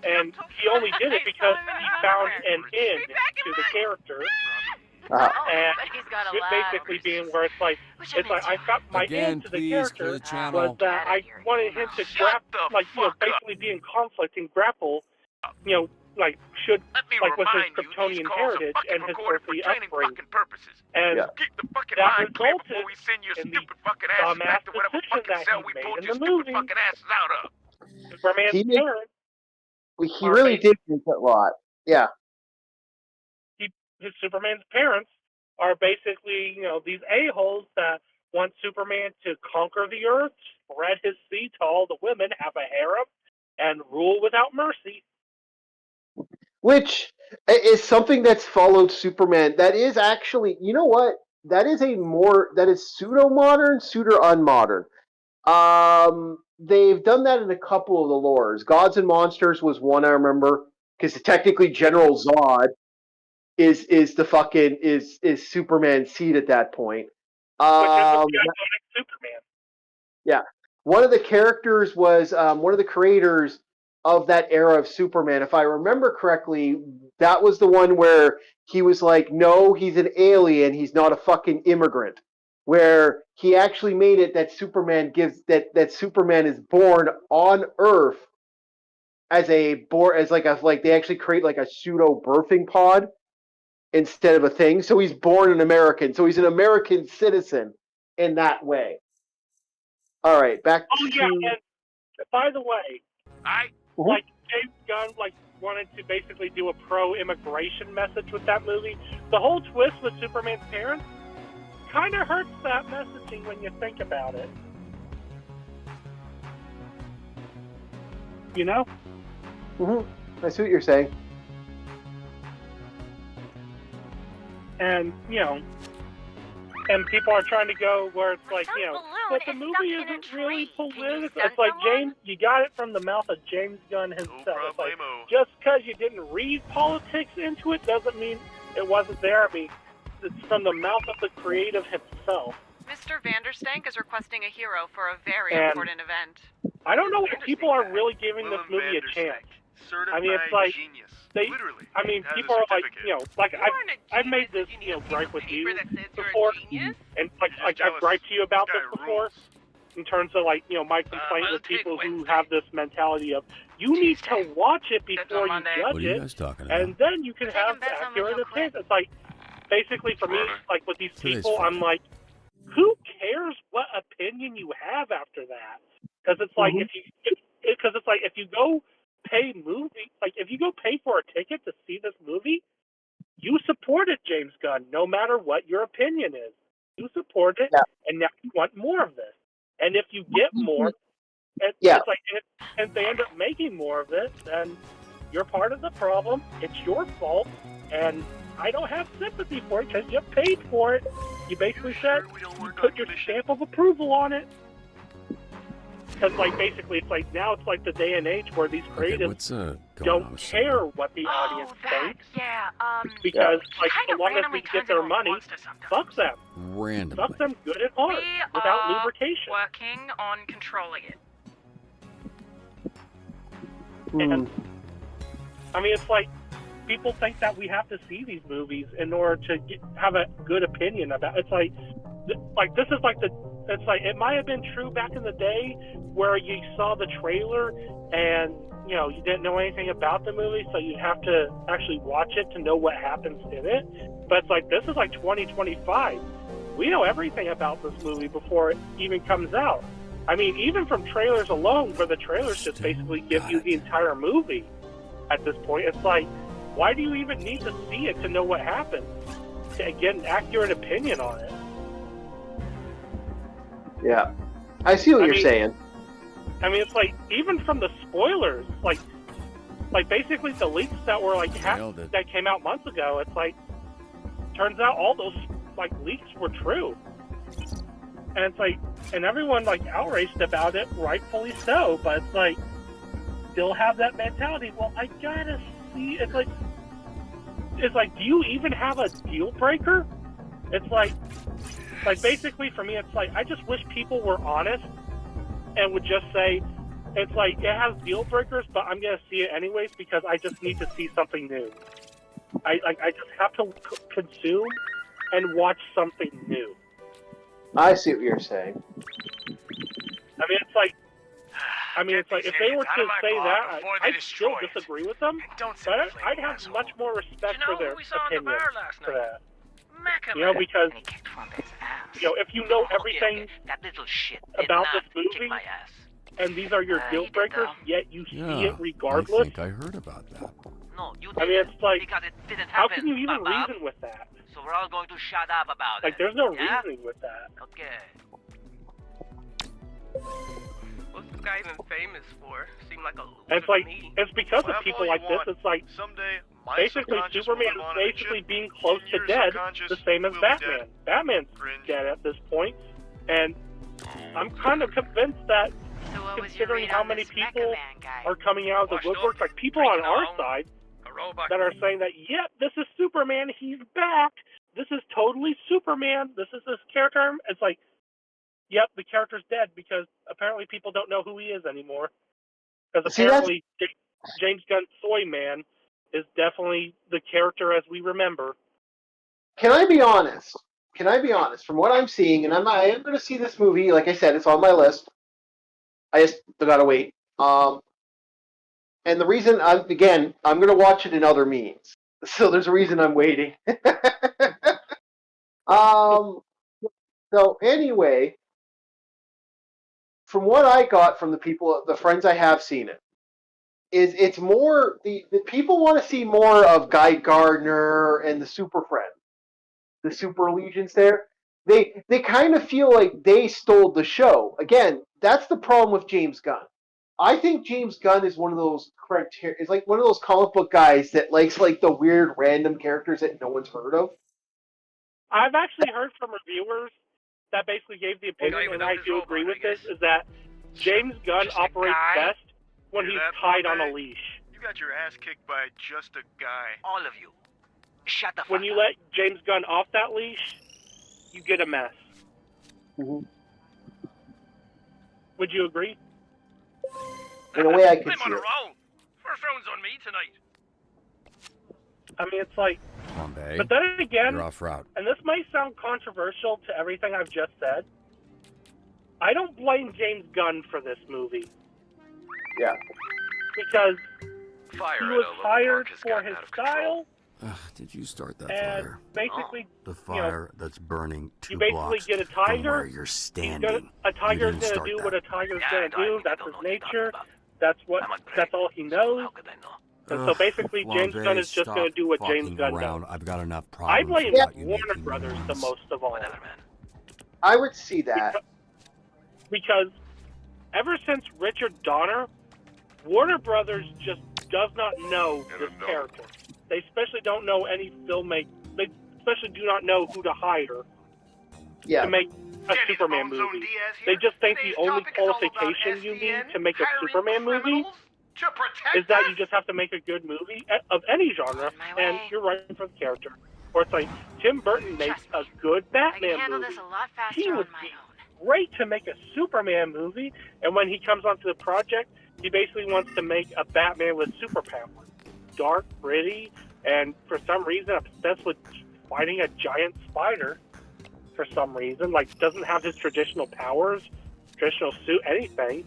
Speaker 2: and he only did it because he found an end to the character.
Speaker 1: Uh-huh.
Speaker 8: Oh,
Speaker 2: And
Speaker 8: but he's got a
Speaker 2: it
Speaker 8: lot.
Speaker 2: basically being where it's like I got my
Speaker 4: Again,
Speaker 2: end to the
Speaker 4: please
Speaker 2: character
Speaker 4: clear the channel.
Speaker 2: was that I wanted him to basically be in conflict and grapple, like should
Speaker 7: Let me
Speaker 2: like with his
Speaker 7: remind you, these
Speaker 2: Kryptonian
Speaker 7: calls are
Speaker 2: heritage
Speaker 7: fucking
Speaker 2: and his
Speaker 7: recorded for
Speaker 2: earthly
Speaker 7: training
Speaker 2: upbringing.
Speaker 7: fucking purposes.
Speaker 2: And
Speaker 1: Yeah.
Speaker 7: Keep the fucking
Speaker 2: that
Speaker 7: mind clear before
Speaker 2: resulted
Speaker 7: we send your
Speaker 2: in the
Speaker 7: stupid fucking asses back to whatever
Speaker 2: dumbass
Speaker 7: fucking
Speaker 2: decision
Speaker 7: cell
Speaker 2: that
Speaker 7: we
Speaker 2: he
Speaker 7: pulled
Speaker 2: made
Speaker 7: your
Speaker 2: in the
Speaker 7: stupid
Speaker 2: movie.
Speaker 7: fucking asses out of.
Speaker 2: Superman's
Speaker 1: He made-
Speaker 2: parents,
Speaker 1: He
Speaker 2: Are
Speaker 1: really
Speaker 2: based-
Speaker 1: did make that lot. Yeah.
Speaker 2: his Superman's parents are basically, these a-holes that want Superman to conquer the earth, spread his seed to all the women, have a harem, and rule without mercy.
Speaker 1: Which is something that's followed Superman. That is actually, you know what? That is pseudo-modern, pseudo-unmodern. They've done that in a couple of the lores. Gods and Monsters was one I remember, because technically General Zod is Superman's seed at that point.
Speaker 2: Which is the Superman.
Speaker 1: Yeah. One of the characters was one of the creators of that era of Superman. If I remember correctly, that was the one where he was like, no, he's an alien. He's not a fucking immigrant. Where he actually made it that Superman Superman is born on Earth as they actually create like a pseudo birthing pod instead of a thing. So he's born an American. So he's an American citizen in that way. All right, back
Speaker 2: Oh,
Speaker 1: to...
Speaker 2: yeah, and by the way,
Speaker 7: Alright?
Speaker 2: like, James Gunn, wanted to basically do a pro-immigration message with that movie. The whole twist with Superman's parents kind of hurts that messaging when you think about it. You know?
Speaker 1: I see what you're saying.
Speaker 2: And, and people are trying to go where it's like,
Speaker 8: My son's
Speaker 2: but the
Speaker 8: balloon is
Speaker 2: movie
Speaker 8: stuck in a
Speaker 2: isn't really
Speaker 8: tree. Can you
Speaker 2: political.
Speaker 8: send
Speaker 2: It's like,
Speaker 8: someone?
Speaker 2: James, you got it from the mouth of James Gunn himself. It's like,
Speaker 7: problemo.
Speaker 2: just because you didn't read politics into it doesn't mean it wasn't there. I mean, it's from the mouth of the creative himself.
Speaker 8: Mr. Vanderstank is requesting a hero for a very
Speaker 2: And-
Speaker 8: important event.
Speaker 2: I don't know if people are really giving this movie a chance. I mean, it's like,
Speaker 7: genius.
Speaker 2: they-
Speaker 7: Literally.
Speaker 2: I mean,
Speaker 7: Has a
Speaker 2: people are like,
Speaker 7: certificate.
Speaker 2: like
Speaker 8: You aren't a
Speaker 2: I've made
Speaker 8: genius
Speaker 2: this,
Speaker 8: if you need a piece
Speaker 2: gripe
Speaker 8: of
Speaker 2: with you
Speaker 8: paper that says you're a
Speaker 2: before,
Speaker 8: genius.
Speaker 2: and
Speaker 7: Just
Speaker 2: I've
Speaker 7: jealous.
Speaker 2: griped to you about
Speaker 7: This
Speaker 2: this
Speaker 7: guy
Speaker 2: before.
Speaker 7: rules.
Speaker 2: In terms of my complaint
Speaker 7: I'll
Speaker 2: with
Speaker 7: take
Speaker 2: people who
Speaker 7: Wednesday.
Speaker 2: have this mentality of you need to watch it
Speaker 8: That's
Speaker 2: before
Speaker 8: on
Speaker 2: you
Speaker 8: Monday.
Speaker 2: judge
Speaker 4: What are you
Speaker 2: it,
Speaker 4: guys talking about?
Speaker 2: and then you can
Speaker 8: We're taking
Speaker 2: have
Speaker 8: bets on
Speaker 2: accurate
Speaker 8: when you'll
Speaker 2: opinions. It's like basically for me,
Speaker 7: Friday.
Speaker 2: like with these
Speaker 4: Today's
Speaker 2: people, I'm
Speaker 4: Friday.
Speaker 2: like, who cares what opinion you have after that? Because it's like if you go pay if you go pay for a ticket to see this movie, you supported James Gunn no matter what your opinion is. You support it,
Speaker 1: Yeah.
Speaker 2: and now you want more of this. And if you get more, it's like if they end up making more of it, then you're part of the problem. It's your fault, and I don't have sympathy for it because you paid for it. You basically said
Speaker 7: we don't
Speaker 2: you
Speaker 7: work
Speaker 2: put
Speaker 7: on
Speaker 2: your
Speaker 7: commission?
Speaker 2: stamp of approval on it. Because basically it's like now it's like the day and age where these
Speaker 4: Okay,
Speaker 2: creatives
Speaker 4: what's going on
Speaker 2: don't
Speaker 4: with
Speaker 2: care
Speaker 4: Simula?
Speaker 2: what the audience thinks
Speaker 8: Yeah,
Speaker 2: because
Speaker 8: he
Speaker 2: as
Speaker 8: kind of
Speaker 2: long as
Speaker 8: randomly
Speaker 2: they
Speaker 8: turns
Speaker 2: get their
Speaker 8: into a
Speaker 2: money,
Speaker 8: monster sometimes.
Speaker 2: fuck them.
Speaker 4: Randomly.
Speaker 2: Fuck them good and hard
Speaker 8: We
Speaker 2: without
Speaker 8: are
Speaker 2: lubrication.
Speaker 8: working on controlling it.
Speaker 2: And I mean, it's like people think that we have to see these movies in order to have a good opinion about it. It's like this is like it's like it might have been true back in the day where you saw the trailer and you didn't know anything about the movie, so you'd have to actually watch it to know what happens in it. But it's like this is like 2025. We know everything about this movie before it even comes out. I mean, even from trailers alone, where the trailers just basically give you the entire movie at this point. It's like, why do you even need to see it to know what happens? To get an accurate opinion on it.
Speaker 1: Yeah. I see what you're saying.
Speaker 2: I mean, it's like, even from the spoilers, like basically the leaks that were like that came out months ago, it's like, turns out all those like leaks were true. And it's like, and everyone like outraged about it, rightfully so, but it's like, still have that mentality. Well, I gotta see. It's like, do you even have a deal breaker? It's like basically for me, it's like, I just wish people were honest and would just say, it's like, it has deal breakers, but I'm gonna see it anyways because I just need to see something new. I just have to consume and watch something new.
Speaker 1: I see what you're saying.
Speaker 2: I mean, it's like if they were to say that, I'd still disagree with them, but I'd have much more respect for their opinion for that. Because if you know everything about this movie, and these are your deal breakers, yet you see it regardless.
Speaker 4: I think I heard about that.
Speaker 7: No, you
Speaker 2: I mean, it's like,
Speaker 7: because it didn't
Speaker 2: how
Speaker 7: happen,
Speaker 2: can you even
Speaker 7: Bob.
Speaker 2: reason with that?
Speaker 7: So we're all going to shut up about
Speaker 2: Like,
Speaker 7: it.
Speaker 2: there's no
Speaker 7: yeah?
Speaker 2: reasoning with that.
Speaker 7: Okay.
Speaker 9: What's this guy even famous for? Seemed like a loser
Speaker 2: And it's like,
Speaker 9: to me.
Speaker 2: it's because of people like this. It's like,
Speaker 10: Someday, my
Speaker 2: basically,
Speaker 10: subconscious
Speaker 2: Superman
Speaker 10: will
Speaker 2: is
Speaker 10: live on a
Speaker 2: basically
Speaker 10: chip.
Speaker 2: being close to
Speaker 10: Your
Speaker 2: dead,
Speaker 10: subconscious
Speaker 2: the same as
Speaker 10: will be
Speaker 2: Batman.
Speaker 10: dead.
Speaker 2: Batman's
Speaker 10: Cringe.
Speaker 2: dead at this point, and I'm kind of convinced that,
Speaker 8: So what was your
Speaker 2: considering
Speaker 8: read
Speaker 2: how
Speaker 8: on
Speaker 2: many
Speaker 8: this
Speaker 2: people
Speaker 8: Mecha Man guy?
Speaker 2: are coming out of the
Speaker 9: Washed
Speaker 2: woodwork,
Speaker 9: up,
Speaker 2: like people on
Speaker 9: drinking
Speaker 2: our
Speaker 9: alone.
Speaker 2: side
Speaker 9: A robot.
Speaker 2: that are saying that, yep, this is Superman, he's back. This is totally Superman. This is his character. It's like, yep, the character's dead because apparently people don't know who he is anymore. Because
Speaker 1: See, that's-
Speaker 2: apparently James Gunn's Soy Man is definitely the character as we remember.
Speaker 1: Can I be honest? From what I'm seeing, and I am going to see this movie. Like I said, it's on my list. I just gotta wait. And the reason, I'm going to watch it in other means. So there's a reason I'm waiting. So anyway, from what I got from the friends I have seen it, is it's more the people want to see more of Guy Gardner and the Super Friends, the Super Legions. There, they kind of feel like they stole the show. Again, that's the problem with James Gunn. I think James Gunn is one of those is like one of those comic book guys that likes like the weird random characters that no one's heard of.
Speaker 2: I've actually heard from reviewers that basically gave the opinion, and I do agree with this, is that James Gunn
Speaker 9: Just a
Speaker 2: operates
Speaker 9: guy?
Speaker 2: best when
Speaker 10: Hear
Speaker 2: he's
Speaker 10: that,
Speaker 2: tied on a
Speaker 10: Bombay?
Speaker 2: leash.
Speaker 10: You got your ass kicked by just a guy.
Speaker 7: All of you. Shut the fuck
Speaker 2: When you
Speaker 7: up.
Speaker 2: let James Gunn off that leash, you get a mess.
Speaker 1: Mhm.
Speaker 2: Would you agree?
Speaker 1: In a way, I can
Speaker 9: I'm
Speaker 1: see
Speaker 9: on a
Speaker 1: it.
Speaker 9: roll. First round's on me tonight.
Speaker 2: I mean, it's like,
Speaker 4: Bombay,
Speaker 2: but then again,
Speaker 4: you're off route.
Speaker 2: and this might sound controversial to everything I've just said, I don't blame James Gunn for this movie.
Speaker 1: Yeah.
Speaker 2: Because
Speaker 9: Fire
Speaker 2: he
Speaker 9: at
Speaker 2: was
Speaker 9: a local
Speaker 2: hired
Speaker 9: park has
Speaker 2: for
Speaker 9: gotten
Speaker 2: his
Speaker 9: out of control.
Speaker 2: style,
Speaker 4: Ugh, did you start that
Speaker 2: and
Speaker 4: fire?
Speaker 2: basically,
Speaker 6: The fire that's burning
Speaker 2: you
Speaker 6: 2
Speaker 2: basically
Speaker 6: blocks
Speaker 2: get a
Speaker 6: from
Speaker 2: tiger.
Speaker 6: where you're standing.
Speaker 2: A tiger's
Speaker 6: didn't
Speaker 2: gonna
Speaker 6: start
Speaker 2: do
Speaker 6: that.
Speaker 2: what a tiger's
Speaker 7: Yeah,
Speaker 2: gonna
Speaker 7: I
Speaker 2: do.
Speaker 7: think
Speaker 2: That's
Speaker 7: I
Speaker 2: his
Speaker 7: don't know what you're
Speaker 2: nature.
Speaker 7: talking about.
Speaker 2: That's all he knows.
Speaker 7: How could I know?
Speaker 2: And so basically, James Gunn is just going to do what James Gunn
Speaker 6: around.
Speaker 2: does.
Speaker 6: I've got enough
Speaker 2: I
Speaker 6: problems
Speaker 2: blame
Speaker 6: without you
Speaker 2: Warner
Speaker 6: making
Speaker 2: Brothers the
Speaker 6: noise.
Speaker 2: most of all.
Speaker 7: Whatever, man.
Speaker 1: I would see that.
Speaker 2: Because ever since Richard Donner, Warner Brothers just does not know this character. They especially don't know any filmmaker. They especially do not know who to hire
Speaker 1: Yeah.
Speaker 2: to make a
Speaker 9: Danny the
Speaker 2: Superman
Speaker 9: Bone Zone
Speaker 2: movie.
Speaker 9: Diaz
Speaker 2: They
Speaker 9: here.
Speaker 2: just think
Speaker 9: Today's
Speaker 2: the only
Speaker 9: topic is all about
Speaker 2: qualification you need
Speaker 9: SVN
Speaker 2: to make a
Speaker 9: hiring
Speaker 2: Superman movie
Speaker 9: criminals to protect
Speaker 2: is that
Speaker 9: us?
Speaker 2: you just have to make a good movie of any genre,
Speaker 8: On my
Speaker 2: and
Speaker 8: way.
Speaker 2: you're writing for the character. Or it's like Tim Burton makes
Speaker 8: Trust
Speaker 2: a
Speaker 8: me.
Speaker 2: good
Speaker 8: I can
Speaker 2: Batman
Speaker 8: handle
Speaker 2: movie.
Speaker 8: this a lot
Speaker 2: He
Speaker 8: faster
Speaker 2: would
Speaker 8: on my
Speaker 2: be
Speaker 8: own.
Speaker 2: great to make a Superman movie, and when he comes onto the project, he basically wants to make a Batman with superpowers. Dark, gritty, and for some reason obsessed with fighting a giant spider. For some reason, like doesn't have his traditional powers, traditional suit, anything.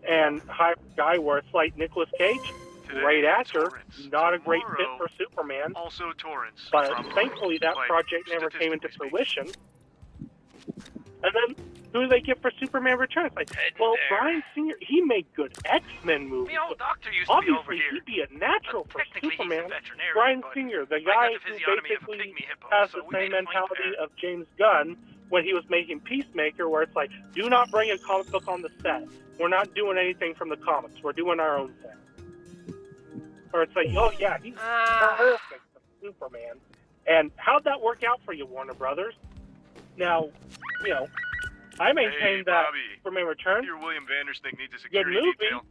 Speaker 2: And hire a guy where it's like Nicolas Cage,
Speaker 10: Today,
Speaker 2: great actor,
Speaker 10: Torrance.
Speaker 2: not a great fit
Speaker 10: Tomorrow,
Speaker 2: for Superman.
Speaker 10: Also Torrance.
Speaker 2: But
Speaker 10: Probably.
Speaker 2: thankfully that
Speaker 10: Like,
Speaker 2: project never came into
Speaker 10: statistically
Speaker 2: fruition. And then who do they get for Superman Returns? Like, well, Bryan Singer, he made good X-Men movies.
Speaker 9: The old doctor used to be over
Speaker 2: Obviously,
Speaker 9: here.
Speaker 2: he'd be a natural for
Speaker 9: Technically, he's a
Speaker 2: Superman.
Speaker 9: veterinarian,
Speaker 2: Bryan
Speaker 9: but
Speaker 2: Singer, the
Speaker 9: I
Speaker 2: guy
Speaker 9: got the
Speaker 2: who
Speaker 9: physiognomy of a
Speaker 2: basically
Speaker 9: pygmy hippo,
Speaker 2: has
Speaker 9: so
Speaker 2: the
Speaker 9: we
Speaker 2: same
Speaker 9: made a fine
Speaker 2: mentality
Speaker 9: pair.
Speaker 2: of James Gunn when he was making Peacemaker, where it's like, do not bring a comic book on the set. We're not doing anything from the comics. We're doing our own thing. Or it's like, oh yeah, he's perfect for Superman. And how'd that work out for you, Warner Brothers? Now, you know, I maintain that
Speaker 10: Bobby.
Speaker 2: Superman Returns,
Speaker 10: Your William Vandersnake needs a
Speaker 2: good
Speaker 10: security
Speaker 2: movie,
Speaker 10: detail.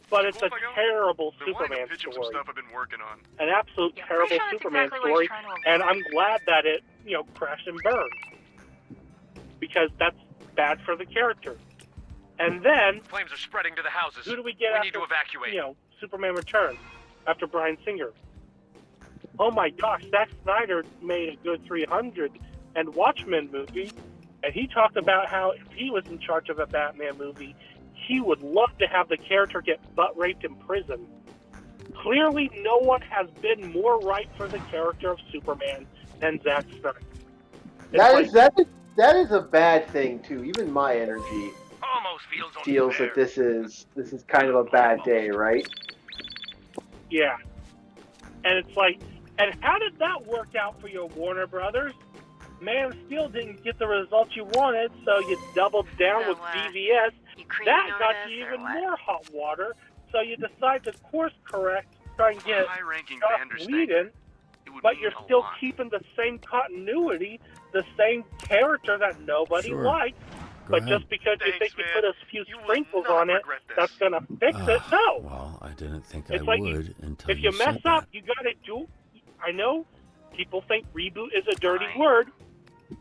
Speaker 2: but it's
Speaker 10: Cool
Speaker 2: a
Speaker 10: if I go?
Speaker 2: terrible
Speaker 10: Been wanting
Speaker 2: Superman
Speaker 10: to pitch him
Speaker 2: story.
Speaker 10: some stuff I've been working on.
Speaker 2: An absolute
Speaker 8: Yeah,
Speaker 2: terrible
Speaker 8: pretty sure that's
Speaker 2: Superman
Speaker 8: exactly what
Speaker 2: story,
Speaker 8: he's trying to avoid.
Speaker 2: and I'm glad that it, you know, crashed and burned. Because that's bad for the character. And then,
Speaker 9: Flames are spreading to the houses.
Speaker 2: who do we get
Speaker 9: We
Speaker 2: after,
Speaker 9: need to evacuate.
Speaker 2: you know, Superman Returns, after Bryan Singer? Oh my gosh, Zack Snyder made a good 300 and Watchmen movie, and he talked about how if he was in charge of a Batman movie, he would love to have the character get butt-raped in prison. Clearly, no one has been more right for the character of Superman than Zack Snyder. It's
Speaker 1: That is a bad thing too. Even my energy
Speaker 9: Almost feels
Speaker 1: feels
Speaker 9: unfair.
Speaker 1: that this is kind of a bad day, right?
Speaker 2: Yeah. And it's like, and how did that work out for you, Warner Brothers? Man of Steel didn't get the results you wanted, so you doubled down
Speaker 8: So,
Speaker 2: with
Speaker 8: uh,
Speaker 2: BVS.
Speaker 8: You creeping
Speaker 2: That
Speaker 8: on
Speaker 2: got
Speaker 8: us,
Speaker 2: you
Speaker 8: or
Speaker 2: even
Speaker 8: what?
Speaker 2: more hot water, so you decide to course correct, try and get
Speaker 10: High-ranking
Speaker 2: Joss
Speaker 10: Vandersnake.
Speaker 2: Whedon,
Speaker 10: It would
Speaker 2: but
Speaker 10: mean
Speaker 2: you're
Speaker 10: a
Speaker 2: still
Speaker 10: lot.
Speaker 2: keeping the same continuity, the same character that nobody
Speaker 4: Sure.
Speaker 2: likes.
Speaker 4: Go
Speaker 2: But
Speaker 4: ahead.
Speaker 2: just because you
Speaker 10: Thanks,
Speaker 2: think you
Speaker 10: man.
Speaker 2: put a few
Speaker 10: You will
Speaker 2: sprinkles
Speaker 10: not
Speaker 2: on it,
Speaker 10: regret this.
Speaker 2: that's gonna fix it. No.
Speaker 4: Well, I didn't think
Speaker 2: It's
Speaker 4: I
Speaker 2: like
Speaker 4: would until
Speaker 2: If you mess
Speaker 4: said
Speaker 2: up,
Speaker 4: that.
Speaker 2: you gotta do. I know people think reboot is a dirty
Speaker 7: Fine.
Speaker 2: word,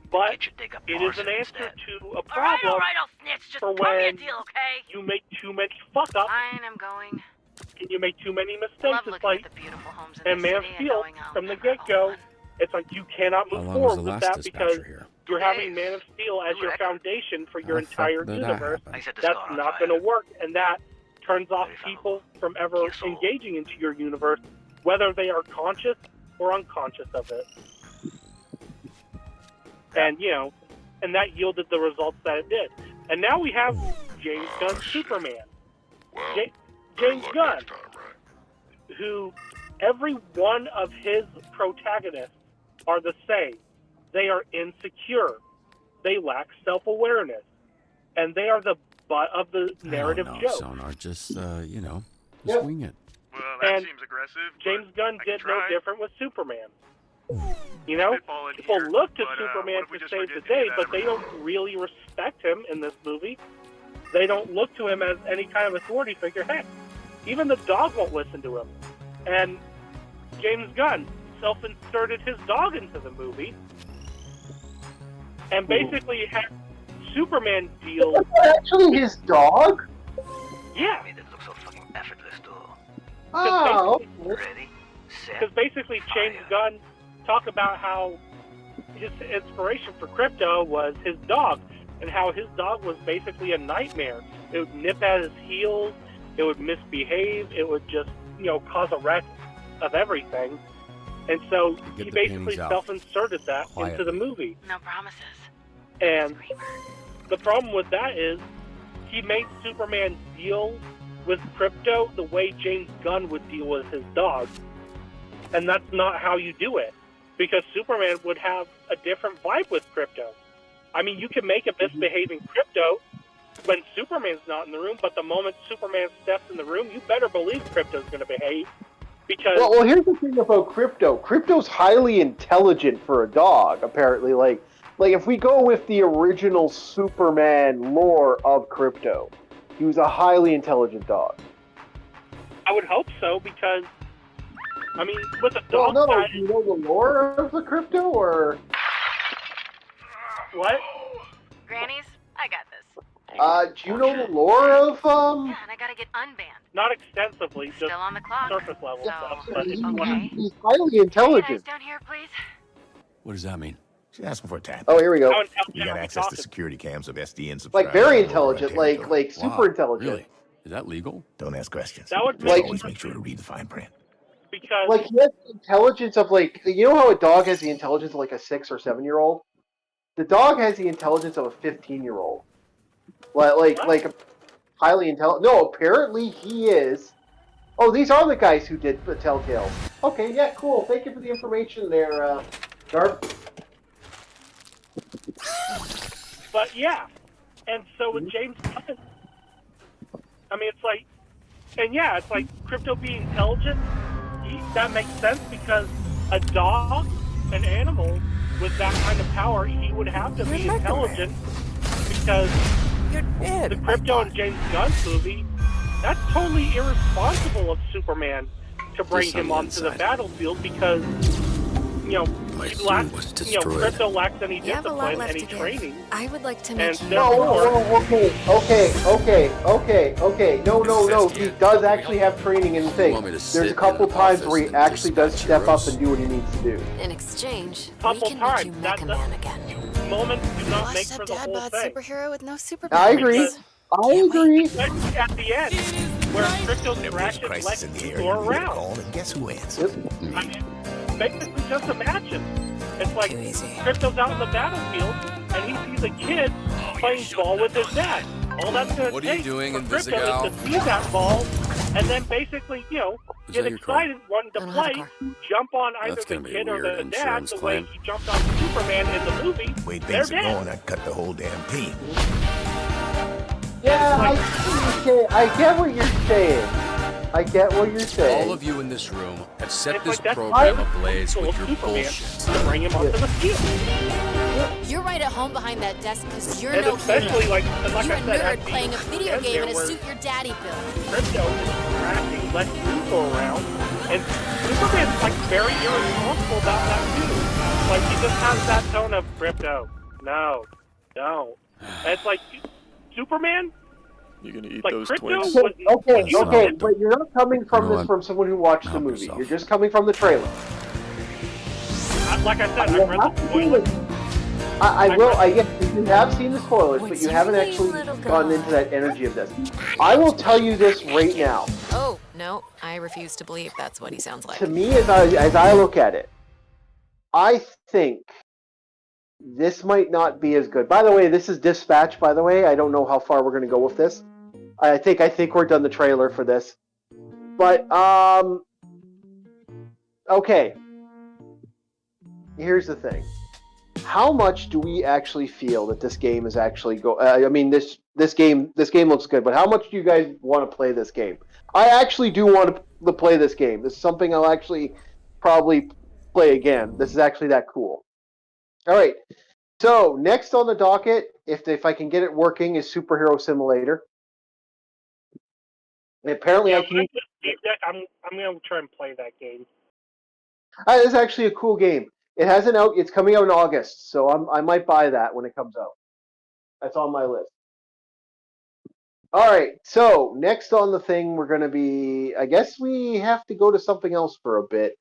Speaker 2: but
Speaker 7: Get your dick up
Speaker 2: it is
Speaker 7: yours
Speaker 2: an answer
Speaker 7: instead.
Speaker 2: to a
Speaker 7: Alright,
Speaker 2: problem
Speaker 7: alright, I'll snitch. Just
Speaker 2: for
Speaker 7: tell me a
Speaker 2: when
Speaker 7: deal, okay?
Speaker 2: you make too many fuck ups
Speaker 8: Fine, I'm going.
Speaker 2: and you make too many
Speaker 8: I
Speaker 2: mistakes.
Speaker 8: love
Speaker 2: It's
Speaker 8: looking
Speaker 2: like,
Speaker 8: at the beautiful homes in
Speaker 2: and
Speaker 8: the
Speaker 2: Man of
Speaker 8: city
Speaker 2: Steel,
Speaker 8: and knowing I'll
Speaker 2: from the
Speaker 8: never own
Speaker 2: get-go,
Speaker 8: one.
Speaker 2: it's like you cannot
Speaker 4: How
Speaker 2: move
Speaker 4: long was
Speaker 2: forward
Speaker 4: the
Speaker 2: with
Speaker 4: last
Speaker 2: that because
Speaker 4: dispatcher here?
Speaker 2: you're having
Speaker 7: Days.
Speaker 2: Man of Steel as
Speaker 7: New
Speaker 2: your
Speaker 7: record.
Speaker 2: foundation for your
Speaker 4: How the fuck
Speaker 2: entire
Speaker 4: did that
Speaker 2: universe.
Speaker 4: happen?
Speaker 7: I set the
Speaker 2: That's
Speaker 7: start on
Speaker 2: not
Speaker 7: fire.
Speaker 2: going to work, and that turns off
Speaker 7: Very
Speaker 2: people from ever
Speaker 7: Kill soul.
Speaker 2: engaging into your universe, whether they are conscious or unconscious of it. And, you know, and that yielded the results that it did. And now we have James Gunn's Superman.
Speaker 5: Well,
Speaker 2: James Gunn,
Speaker 5: next time, right?
Speaker 2: who every one of his protagonists are the same. They are insecure. They lack self-awareness. And they are the butt of the narrative
Speaker 4: I don't know,
Speaker 2: joke.
Speaker 4: Sonar. Just, you know,
Speaker 1: Yep.
Speaker 4: just wing it.
Speaker 10: Well, that
Speaker 2: And
Speaker 10: seems aggressive.
Speaker 2: James
Speaker 10: but
Speaker 2: Gunn
Speaker 10: I can
Speaker 2: did no
Speaker 10: try.
Speaker 2: different with Superman. You know,
Speaker 10: Spitballing
Speaker 2: people
Speaker 10: here,
Speaker 2: look to
Speaker 10: but,
Speaker 2: Superman
Speaker 10: what if we
Speaker 2: to
Speaker 10: just
Speaker 2: save
Speaker 10: forget
Speaker 2: the day,
Speaker 10: that
Speaker 2: but
Speaker 10: ever
Speaker 2: they don't
Speaker 10: happened?
Speaker 2: really respect him in this movie. They don't look to him as any kind of authority figure. Heck, even the dog won't listen to him. And James Gunn self-inserted his dog into the movie and basically had Superman deal.
Speaker 1: Was that actually his dog?
Speaker 2: Yeah,
Speaker 7: I made it look so fucking effortless, too.
Speaker 1: Oh,
Speaker 7: Ready, set,
Speaker 2: because basically James
Speaker 7: fire.
Speaker 2: Gunn talked about how his inspiration for Crypto was his dog, and how his dog was basically a nightmare. It would nip at his heels, it would misbehave, it would just, you know, cause a wreck of everything. And so
Speaker 4: Get
Speaker 2: he
Speaker 4: the
Speaker 2: basically
Speaker 4: paintings out
Speaker 2: self-inserted that into
Speaker 4: quietly.
Speaker 2: the movie.
Speaker 8: No promises.
Speaker 2: And
Speaker 8: Screamer.
Speaker 2: the problem with that is he made Superman deal with Crypto the way James Gunn would deal with his dog. And that's not how you do it. Because Superman would have a different vibe with Crypto. I mean, you can make a misbehaving Crypto when Superman's not in the room, but the moment Superman steps in the room, you better believe Crypto's going to behave. Because
Speaker 1: well, here's the thing about Crypto. Crypto's highly intelligent for a dog, apparently. Like if we go with the original Superman lore of Crypto, he was a highly intelligent dog.
Speaker 2: I would hope so, because, I mean, with a
Speaker 1: Well,
Speaker 2: dog
Speaker 1: no,
Speaker 2: side,
Speaker 1: do you know the lore of the Crypto, or
Speaker 2: what?
Speaker 8: Grannies, I got this.
Speaker 1: do you know the lore of
Speaker 8: Yeah, and I got gotta get unbanned.
Speaker 2: Not extensively, just
Speaker 8: Still on the clock.
Speaker 2: surface level
Speaker 8: So,
Speaker 2: stuff. But if you
Speaker 8: okay.
Speaker 2: want
Speaker 1: He's highly
Speaker 8: Hey, guys,
Speaker 1: intelligent.
Speaker 8: down here, please.
Speaker 4: What does that mean?
Speaker 6: She's asking for a tap.
Speaker 1: Oh, here we go.
Speaker 2: how intelligent
Speaker 6: You got
Speaker 2: are we
Speaker 6: access to
Speaker 2: talking?
Speaker 6: security cams of SDN subscribers.
Speaker 1: Like very
Speaker 6: all over our
Speaker 1: intelligent, like
Speaker 6: territory.
Speaker 1: super
Speaker 4: Wow,
Speaker 1: intelligent.
Speaker 4: Really? Is that legal?
Speaker 6: Don't ask questions.
Speaker 2: That would
Speaker 6: Just
Speaker 2: make
Speaker 6: always
Speaker 2: more
Speaker 6: make sure to
Speaker 2: sense
Speaker 6: read the fine print.
Speaker 2: because
Speaker 1: Like he has the intelligence of like you know how a dog has the intelligence of like a 6 or 7-year-old. The dog has the intelligence of a 15-year-old. Like a highly intelligent. No, apparently he is. Oh, these are the guys who did the Telltales. Okay, yeah, cool. Thank you for the information there, Garp.
Speaker 2: But yeah, and so with James Gunn, I mean, it's like, and yeah, it's like Crypto being intelligent. That makes sense because a dog, an animal with that kind of power, he would have to be intelligent because the Crypto and James Gunn movie, that's totally irresponsible of Superman to bring
Speaker 4: Just on
Speaker 2: him
Speaker 4: the
Speaker 2: onto the
Speaker 4: inside.
Speaker 2: battlefield because
Speaker 4: My
Speaker 2: he
Speaker 4: suit
Speaker 2: lacks,
Speaker 4: was destroyed.
Speaker 2: Crypto lacks any
Speaker 3: You have a lot
Speaker 2: discipline,
Speaker 3: left
Speaker 2: any
Speaker 3: to give.
Speaker 2: training.
Speaker 3: I would like to
Speaker 2: And
Speaker 3: make you.
Speaker 1: No, okay. No. He does actually have training in the thing.
Speaker 4: want me to
Speaker 1: There's
Speaker 4: sit
Speaker 1: a
Speaker 4: in
Speaker 1: couple
Speaker 4: an
Speaker 1: times
Speaker 4: office
Speaker 1: where he
Speaker 4: and
Speaker 1: actually does
Speaker 4: dispatch
Speaker 1: step up
Speaker 4: heroes?
Speaker 1: and do what he needs to do.
Speaker 3: In exchange, we
Speaker 2: Couple
Speaker 3: can make you
Speaker 2: times.
Speaker 3: Mecha Man again.
Speaker 2: Moments do not
Speaker 3: Plus,
Speaker 2: make
Speaker 3: a
Speaker 2: for the
Speaker 3: dad
Speaker 2: whole
Speaker 3: bod
Speaker 2: thing.
Speaker 3: superhero with no superpowers.
Speaker 1: I agree.
Speaker 3: Can't wait.
Speaker 2: Especially at the end, where Crypto
Speaker 6: Whenever there's a
Speaker 2: scratches
Speaker 6: crisis
Speaker 2: Lex
Speaker 6: in the area,
Speaker 2: Luthor
Speaker 6: you hit a
Speaker 2: around.
Speaker 6: call, and guess who answers?
Speaker 2: I mean, basically just imagine. It's like
Speaker 3: Too easy.
Speaker 2: Crypto's out in the battlefield, and he sees a kid playing ball with his dad. All that's going to
Speaker 4: What are you
Speaker 2: take
Speaker 4: doing,
Speaker 2: for Crypto
Speaker 4: Invisigal?
Speaker 2: is to see that ball, and then basically,
Speaker 4: Is
Speaker 2: get
Speaker 4: that your car?
Speaker 2: excited, wanting
Speaker 3: I
Speaker 2: to
Speaker 3: don't have a
Speaker 2: play,
Speaker 3: car.
Speaker 2: jump on either
Speaker 4: That's
Speaker 2: the
Speaker 4: gonna be
Speaker 2: kid or
Speaker 4: weird
Speaker 2: the dad,
Speaker 4: insurance
Speaker 2: the way
Speaker 4: claim.
Speaker 2: he jumped on Superman in the movie.
Speaker 6: Way
Speaker 2: They're
Speaker 6: things are
Speaker 2: dead.
Speaker 6: going, I'd cut the whole damn team.
Speaker 1: Yeah, I get what you're saying. I get what you're saying.
Speaker 4: All of you in this room have set
Speaker 2: It's
Speaker 4: this
Speaker 2: like that's
Speaker 4: program
Speaker 2: why
Speaker 4: ablaze with your
Speaker 2: Superman
Speaker 4: bullshit.
Speaker 2: to bring him onto the field.
Speaker 11: You're right at home behind that desk because you're
Speaker 2: And
Speaker 11: no
Speaker 2: especially
Speaker 11: hero.
Speaker 2: like
Speaker 11: You're
Speaker 2: I
Speaker 11: a
Speaker 2: said,
Speaker 11: nerd
Speaker 2: at the
Speaker 11: playing a video
Speaker 2: end
Speaker 11: game
Speaker 2: there
Speaker 11: in a
Speaker 2: where
Speaker 11: suit your daddy built.
Speaker 2: Crypto is crashing Lex Luthor around, and Superman's like very irresponsible about that too. Like he just has that tone of Crypto, no. And it's like Superman.
Speaker 10: You gonna eat
Speaker 2: Like
Speaker 10: those
Speaker 2: Crypto
Speaker 10: Twix?
Speaker 2: was
Speaker 1: Okay, but you're not coming from
Speaker 4: You know
Speaker 1: this
Speaker 4: what?
Speaker 1: from someone who watched the
Speaker 4: Help
Speaker 1: movie.
Speaker 4: yourself.
Speaker 1: You're just coming from the trailer.
Speaker 2: Like I said,
Speaker 1: You
Speaker 2: I read
Speaker 1: have
Speaker 2: the
Speaker 1: to
Speaker 2: spoilers.
Speaker 1: do it. Yes, you have seen the spoilers, but you haven't actually gotten into that energy of this. I will tell you this right now.
Speaker 3: Oh, no, I refuse to believe that's what he sounds like.
Speaker 1: To me, as I look at it, I think this might not be as good. By the way, this is Dispatch. By the way, I don't know how far we're going to go with this. I think we're done the trailer for this. But okay. Here's the thing. How much do we actually feel that this game is actually this game looks good, but how much do you guys want to play this game? I actually do want to play this game. This is something I'll actually probably play again. This is actually that cool. All right. So next on the docket, if I can get it working, is Superhero Simulator. And apparently, I can.
Speaker 2: I'm gonna try and play that game.
Speaker 1: It's actually a cool game. It hasn't out. It's coming out in August, so I might buy that when it comes out. That's on my list. All right. So next on the thing, we're going to be. I guess we have to go to something else for a bit.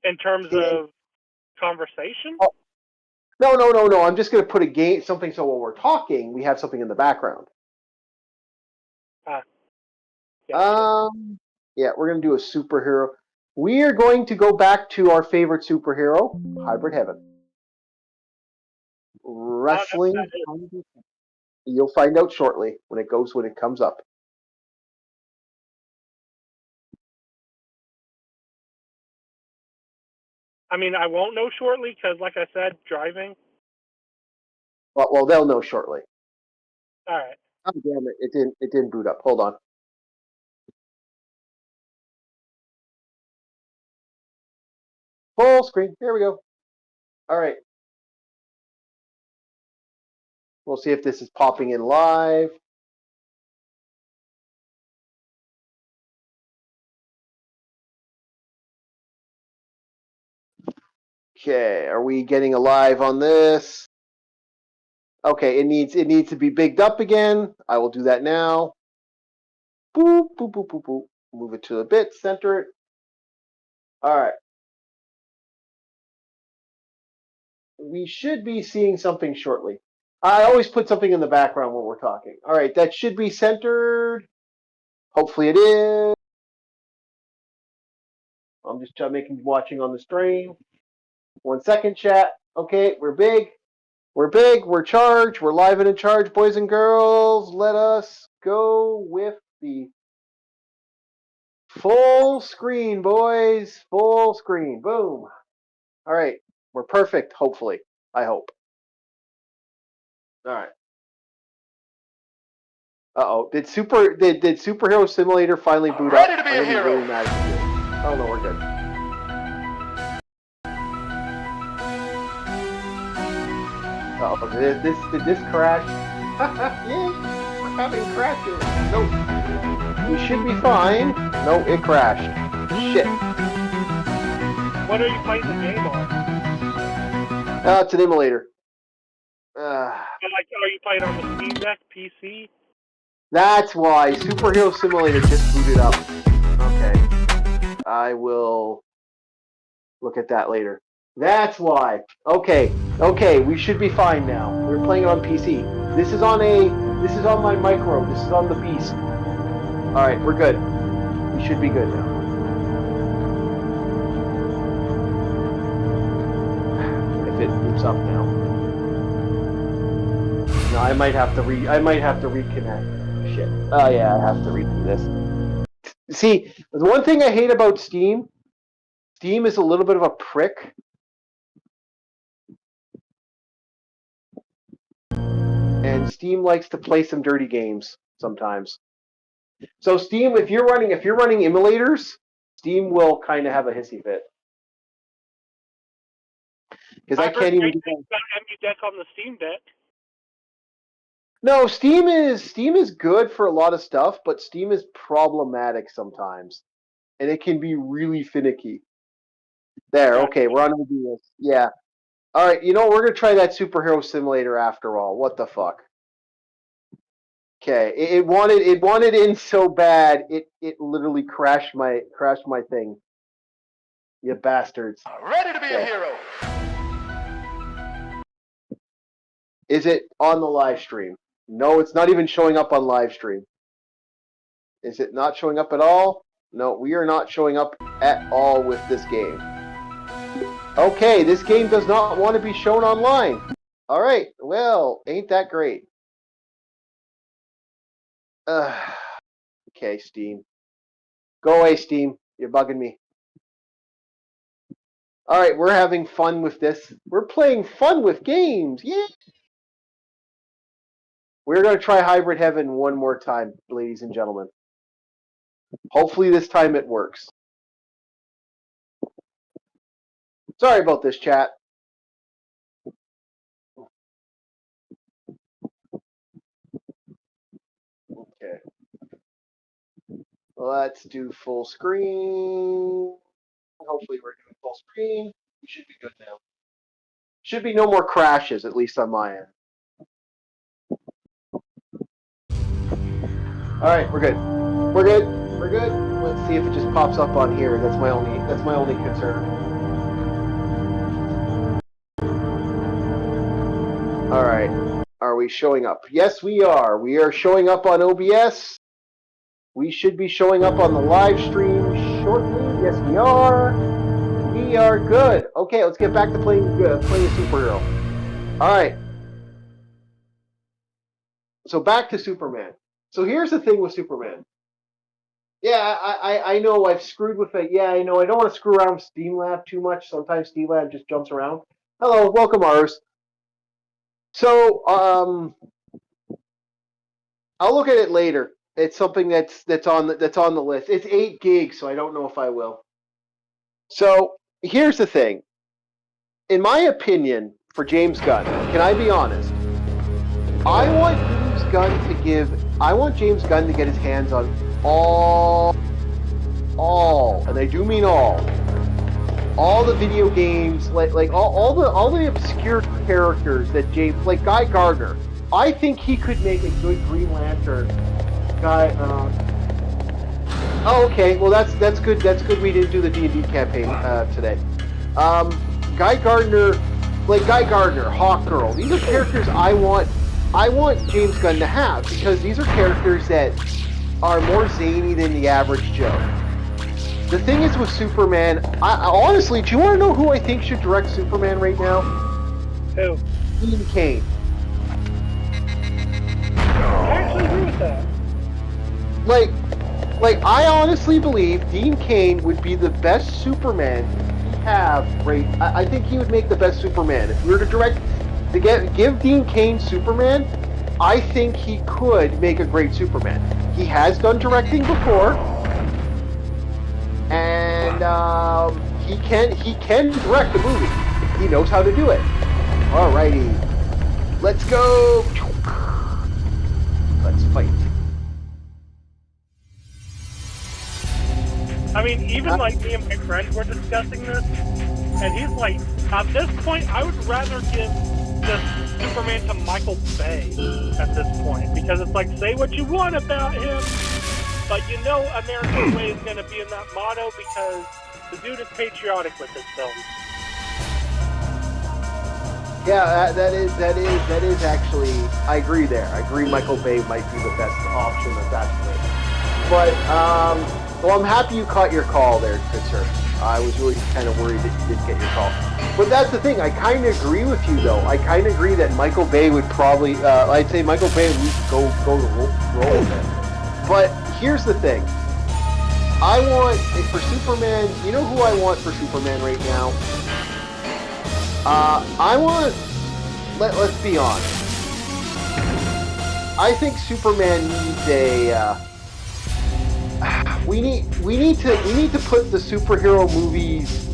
Speaker 2: In terms of conversation.
Speaker 1: Oh, no. I'm just going to put a game, something so when we're talking, we have something in the background. Yeah, we're going to do a superhero. We are going to go back to our favorite superhero, Hybrid Heaven. Wrestling. You'll find out shortly when it comes up.
Speaker 2: I mean, I won't know shortly because, like I said, driving.
Speaker 1: Well, they'll know shortly.
Speaker 2: All right.
Speaker 1: Oh, damn it! It didn't boot up. Hold on. Full screen. Here we go. All right. We'll see if this is popping in live. Okay, are we getting a live on this? Okay, it needs to be bigged up again. I will do that now. Boop, boop, boop, boop, boop. Move it to a bit, center it. All right. We should be seeing something shortly. I always put something in the background when we're talking. All right, that should be centered. Hopefully it is. I'm just watching on the stream. 1 second, chat. Okay, we're big. We're big. We're charged. We're live and in charge, boys and girls. Let us go with the full screen, boys. Full screen. Boom. All right. We're perfect, hopefully. I hope. All right. Uh-oh. Did Superhero Simulator finally boot up?
Speaker 6: Ready to be a hero.
Speaker 1: Really mad if it did. Oh, no, we're good. Uh-oh. Did this crash? Yeah, we're having crashes. Nope. We should be fine. No, it crashed. Shit.
Speaker 2: What are you playing the game on?
Speaker 1: It's an emulator.
Speaker 2: Are you playing on the Steam Deck PC?
Speaker 1: That's why Superhero Simulator just booted up. Okay. I will look at that later. That's why. Okay. Okay, we should be fine now. We're playing it on PC. This is on my micro. This is on the beast. Alright, we're good. We should be good now. If it boots up now. No, I might have to reconnect. Shit. Oh yeah, I have to redo this. See, the one thing I hate about Steam is a little bit of a prick. And Steam likes to play some dirty games sometimes. So Steam, if you're running emulators, Steam will kind of have a hissy fit. Because I can't even do that.
Speaker 2: Deck on the Steam Deck.
Speaker 1: No, Steam is good for a lot of stuff, but Steam is problematic sometimes, and it can be really finicky. There, okay, we're on OBS. Yeah. All right, you know, we're gonna try that Superhero Simulator after all. What the fuck? Okay, it wanted in so bad it literally crashed my thing. You bastards.
Speaker 6: Ready to be a hero.
Speaker 1: Is it on the live stream? No, it's not even showing up on live stream. Is it not showing up at all? No, we are not showing up at all with this game. Okay, this game does not want to be shown online. All right, well, ain't that great. Okay, Steam. Go away, Steam. You're bugging me. All right, we're having fun with this. We're playing fun with games. Yeah. We're going to try Hybrid Heaven one more time, ladies and gentlemen. Hopefully this time it works. Sorry about this, chat. Okay. Let's do full screen. Hopefully we're doing full screen. We should be good now. Should be no more crashes, at least on my end. Alright, we're good. We're good. We're good. Let's see if it just pops up on here. That's my only concern. Alright. Are we showing up? Yes, we are. We are showing up on OBS. We should be showing up on the live stream shortly. Yes, we are. We are good. Okay, let's get back to playing a superhero. Alright. So back to Superman. So here's the thing with Superman. Yeah, I know I've screwed with it. Yeah, I know I don't want to screw around with Steamlab too much. Sometimes Steamlab just jumps around. Hello, welcome, Ars. So, I'll look at it later. It's something that's on the list. It's 8 gigs, so I don't know if I will. So here's the thing. In my opinion, for James Gunn, can I be honest? I want James Gunn to get his hands on all, and I do mean all, all the video games, like all the obscure characters that James, like Guy Gardner. I think he could make a good Green Lantern guy. Oh, okay. Well, that's good. That's good. We didn't do the D&D campaign today. Guy Gardner, Hawkgirl. These are characters I want James Gunn to have, because these are characters that are more zany than the average Joe. The thing is with Superman, I honestly, do you want to know who I think should direct Superman right now?
Speaker 2: Who?
Speaker 1: Dean Cain.
Speaker 2: I actually agree with that.
Speaker 1: Like I honestly believe Dean Cain would be the best Superman we have. Right? I think he would make the best Superman if we were to give Dean Cain Superman. I think he could make a great Superman. He has done directing before, and he can direct a movie. He knows how to do it. Alrighty, let's go. Let's fight.
Speaker 2: I mean, even like me and my friend were discussing this, and he's like, at this point, I would rather give this Superman to Michael Bay at this point, because it's like, say what you want about him, but you know American Way is going to be in that motto because the dude is patriotic with his films.
Speaker 1: Yeah, that is actually, I agree there. I agree Michael Bay might be the best option at that point. But, well, I'm happy you caught your call there, good sir. I was really kind of worried that you didn't get your call. But that's the thing, I kind of agree with you, though. I kind of agree that Michael Bay would probably, I'd say Michael Bay would go the role of it. But here's the thing. I want, for Superman, you know who I want for Superman right now? Let's be honest. I think Superman needs a, we need to put the superhero movies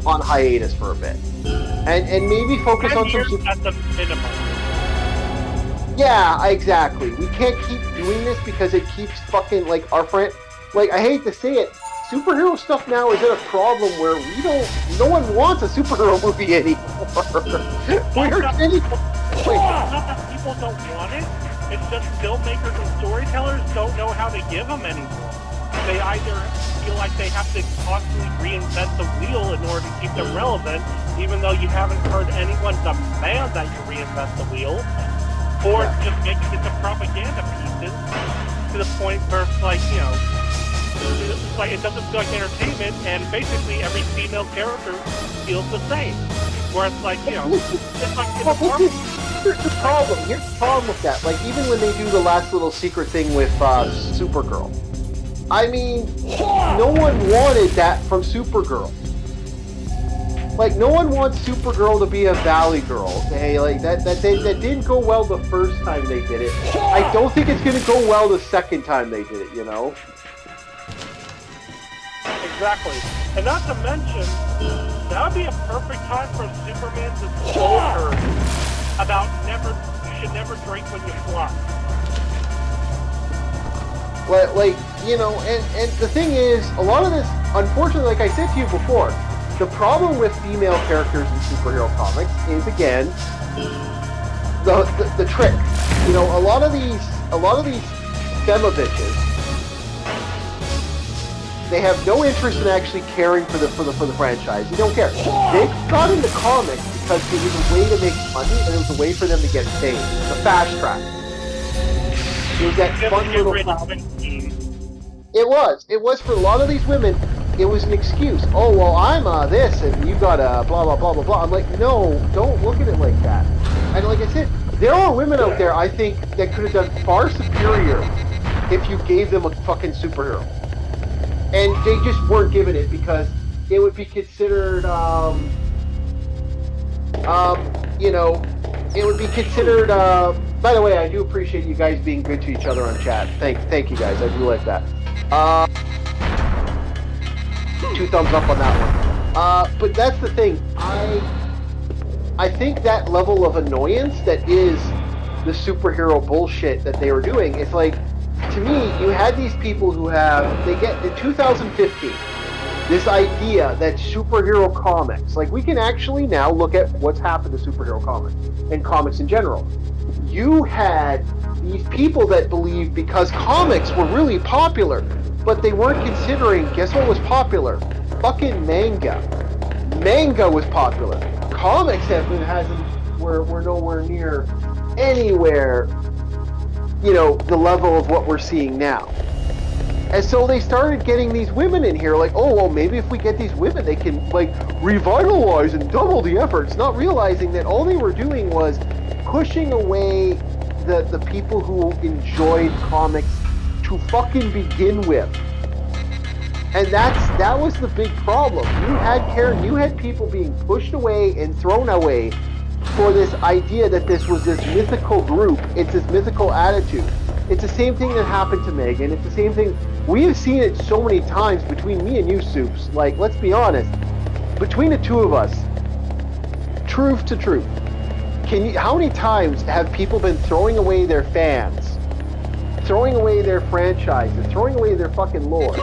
Speaker 1: on hiatus for a bit, and maybe focus on some.
Speaker 2: At the minimum.
Speaker 1: Yeah, exactly. We can't keep doing this because it keeps fucking, like, our friend. Like, I hate to say it, superhero stuff now is at a problem where no one wants a superhero movie anymore. We're getting.
Speaker 2: It's not that people don't want it. It's just filmmakers and storytellers don't know how to give them anymore. They either feel like they have to constantly reinvent the wheel in order to keep them relevant, even though you haven't heard anyone demand that you reinvent the wheel, or just make it into propaganda pieces to the point where it's like, you know, it's like it doesn't feel like entertainment, and basically every female character feels the same. Where it's like, you know, it's like
Speaker 1: Here's the problem. Here's the problem with that. Like, even when they do the last little secret thing with Supergirl. I mean, no one wanted that from Supergirl. Like, no one wants Supergirl to be a Valley Girl. Okay? Like, that didn't go well the first time they did it. I don't think it's going to go well the second time they did it, you know?
Speaker 2: Exactly. And not to mention, that would be a perfect time for Superman to scold her about you should never drink when you fly.
Speaker 1: Like, you know, and the thing is, a lot of this, unfortunately, like I said to you before, the problem with female characters in superhero comics is, again, the trick. You know, a lot of these fema bitches, they have no interest in actually caring for the franchise. They don't care. They got into comics because it was a way to make money and it was a way for them to get paid. The fast track. It was that fun little thing. It was for a lot of these women. It was an excuse. Oh, well, I'm this and you got blah blah blah blah blah. I'm like, no, don't look at it like that. And like I said, there are women out there, I think, that could have done far superior if you gave them a fucking superhero. And they just weren't given it because it would be considered, you know, it would be considered, by the way, I do appreciate you guys being good to each other on chat. Thank you guys, I do like that. 2 thumbs up on that one. But that's the thing, I think that level of annoyance that is the superhero bullshit that they were doing, it's like, to me, you had these people who in 2015, this idea that superhero comics, like we can actually now look at what's happened to superhero comics and comics in general. You had these people that believed because comics were really popular, but they weren't considering, guess what was popular? Fucking manga. Manga was popular. Comics were nowhere near anywhere, the level of what we're seeing now. And so they started getting these women in here, like, oh, well, maybe if we get these women, they can, like, revitalize and double the efforts, not realizing that all they were doing was pushing away the people who enjoyed comics to fucking begin with. And that was the big problem. You had people being pushed away and thrown away for this idea that this was this mythical group, it's this mythical attitude. It's the same thing that happened to Megan. It's the same thing. We have seen it so many times between me and you, Soups. Like, let's be honest. Between the two of us, truth to truth, how many times have people been throwing away their fans, throwing away their franchises, throwing away their fucking lore,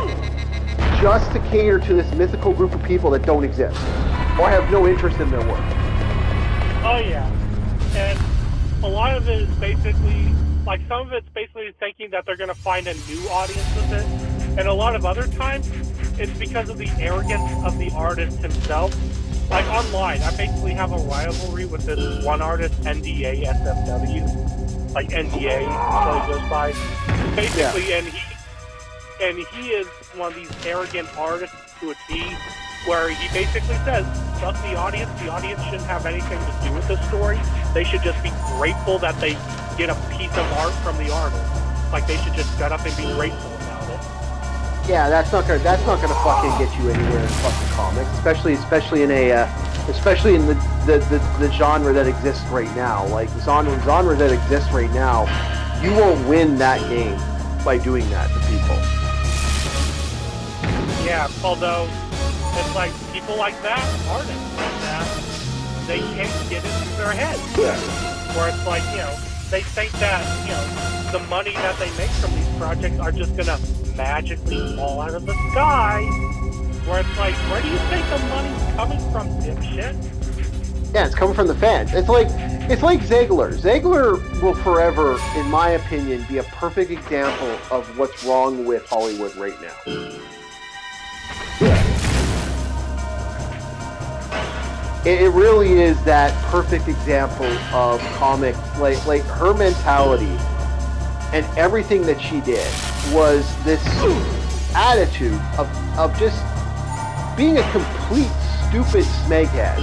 Speaker 1: just to cater to this mythical group of people that don't exist or have no interest in their work?
Speaker 2: Oh, yeah. And a lot of it is basically... like, some of it's basically thinking that they're going to find a new audience with it. And a lot of other times, it's because of the arrogance of the artist himself. Like, online, I basically have a rivalry with this one artist, NDA SFW. Like, NDA, so he goes by. Basically, yeah. and he is one of these arrogant artists to a T, where he basically says, fuck the audience shouldn't have anything to do with the story. They should just be grateful that they get a piece of art from the artist. Like, they should just shut up and be grateful about it.
Speaker 1: Yeah, that's not gonna fucking get you anywhere in fucking comics, especially in the genre that exists right now. Like the genre that exists right now, you won't win that game by doing that to people.
Speaker 2: Yeah, although it's like people like that, artists like that, they can't get it through their heads.
Speaker 1: Yeah.
Speaker 2: Where it's like, they think that, the money that they make from these projects are just gonna magically fall out of the sky. Where it's like, where do you think the money's coming from, dipshit?
Speaker 1: Yeah, it's coming from the fans. It's like Ziegler. Ziegler will forever, in my opinion, be a perfect example of what's wrong with Hollywood right now. It really is that perfect example of comic, like her mentality and everything that she did was this attitude of just being a complete stupid smeghead.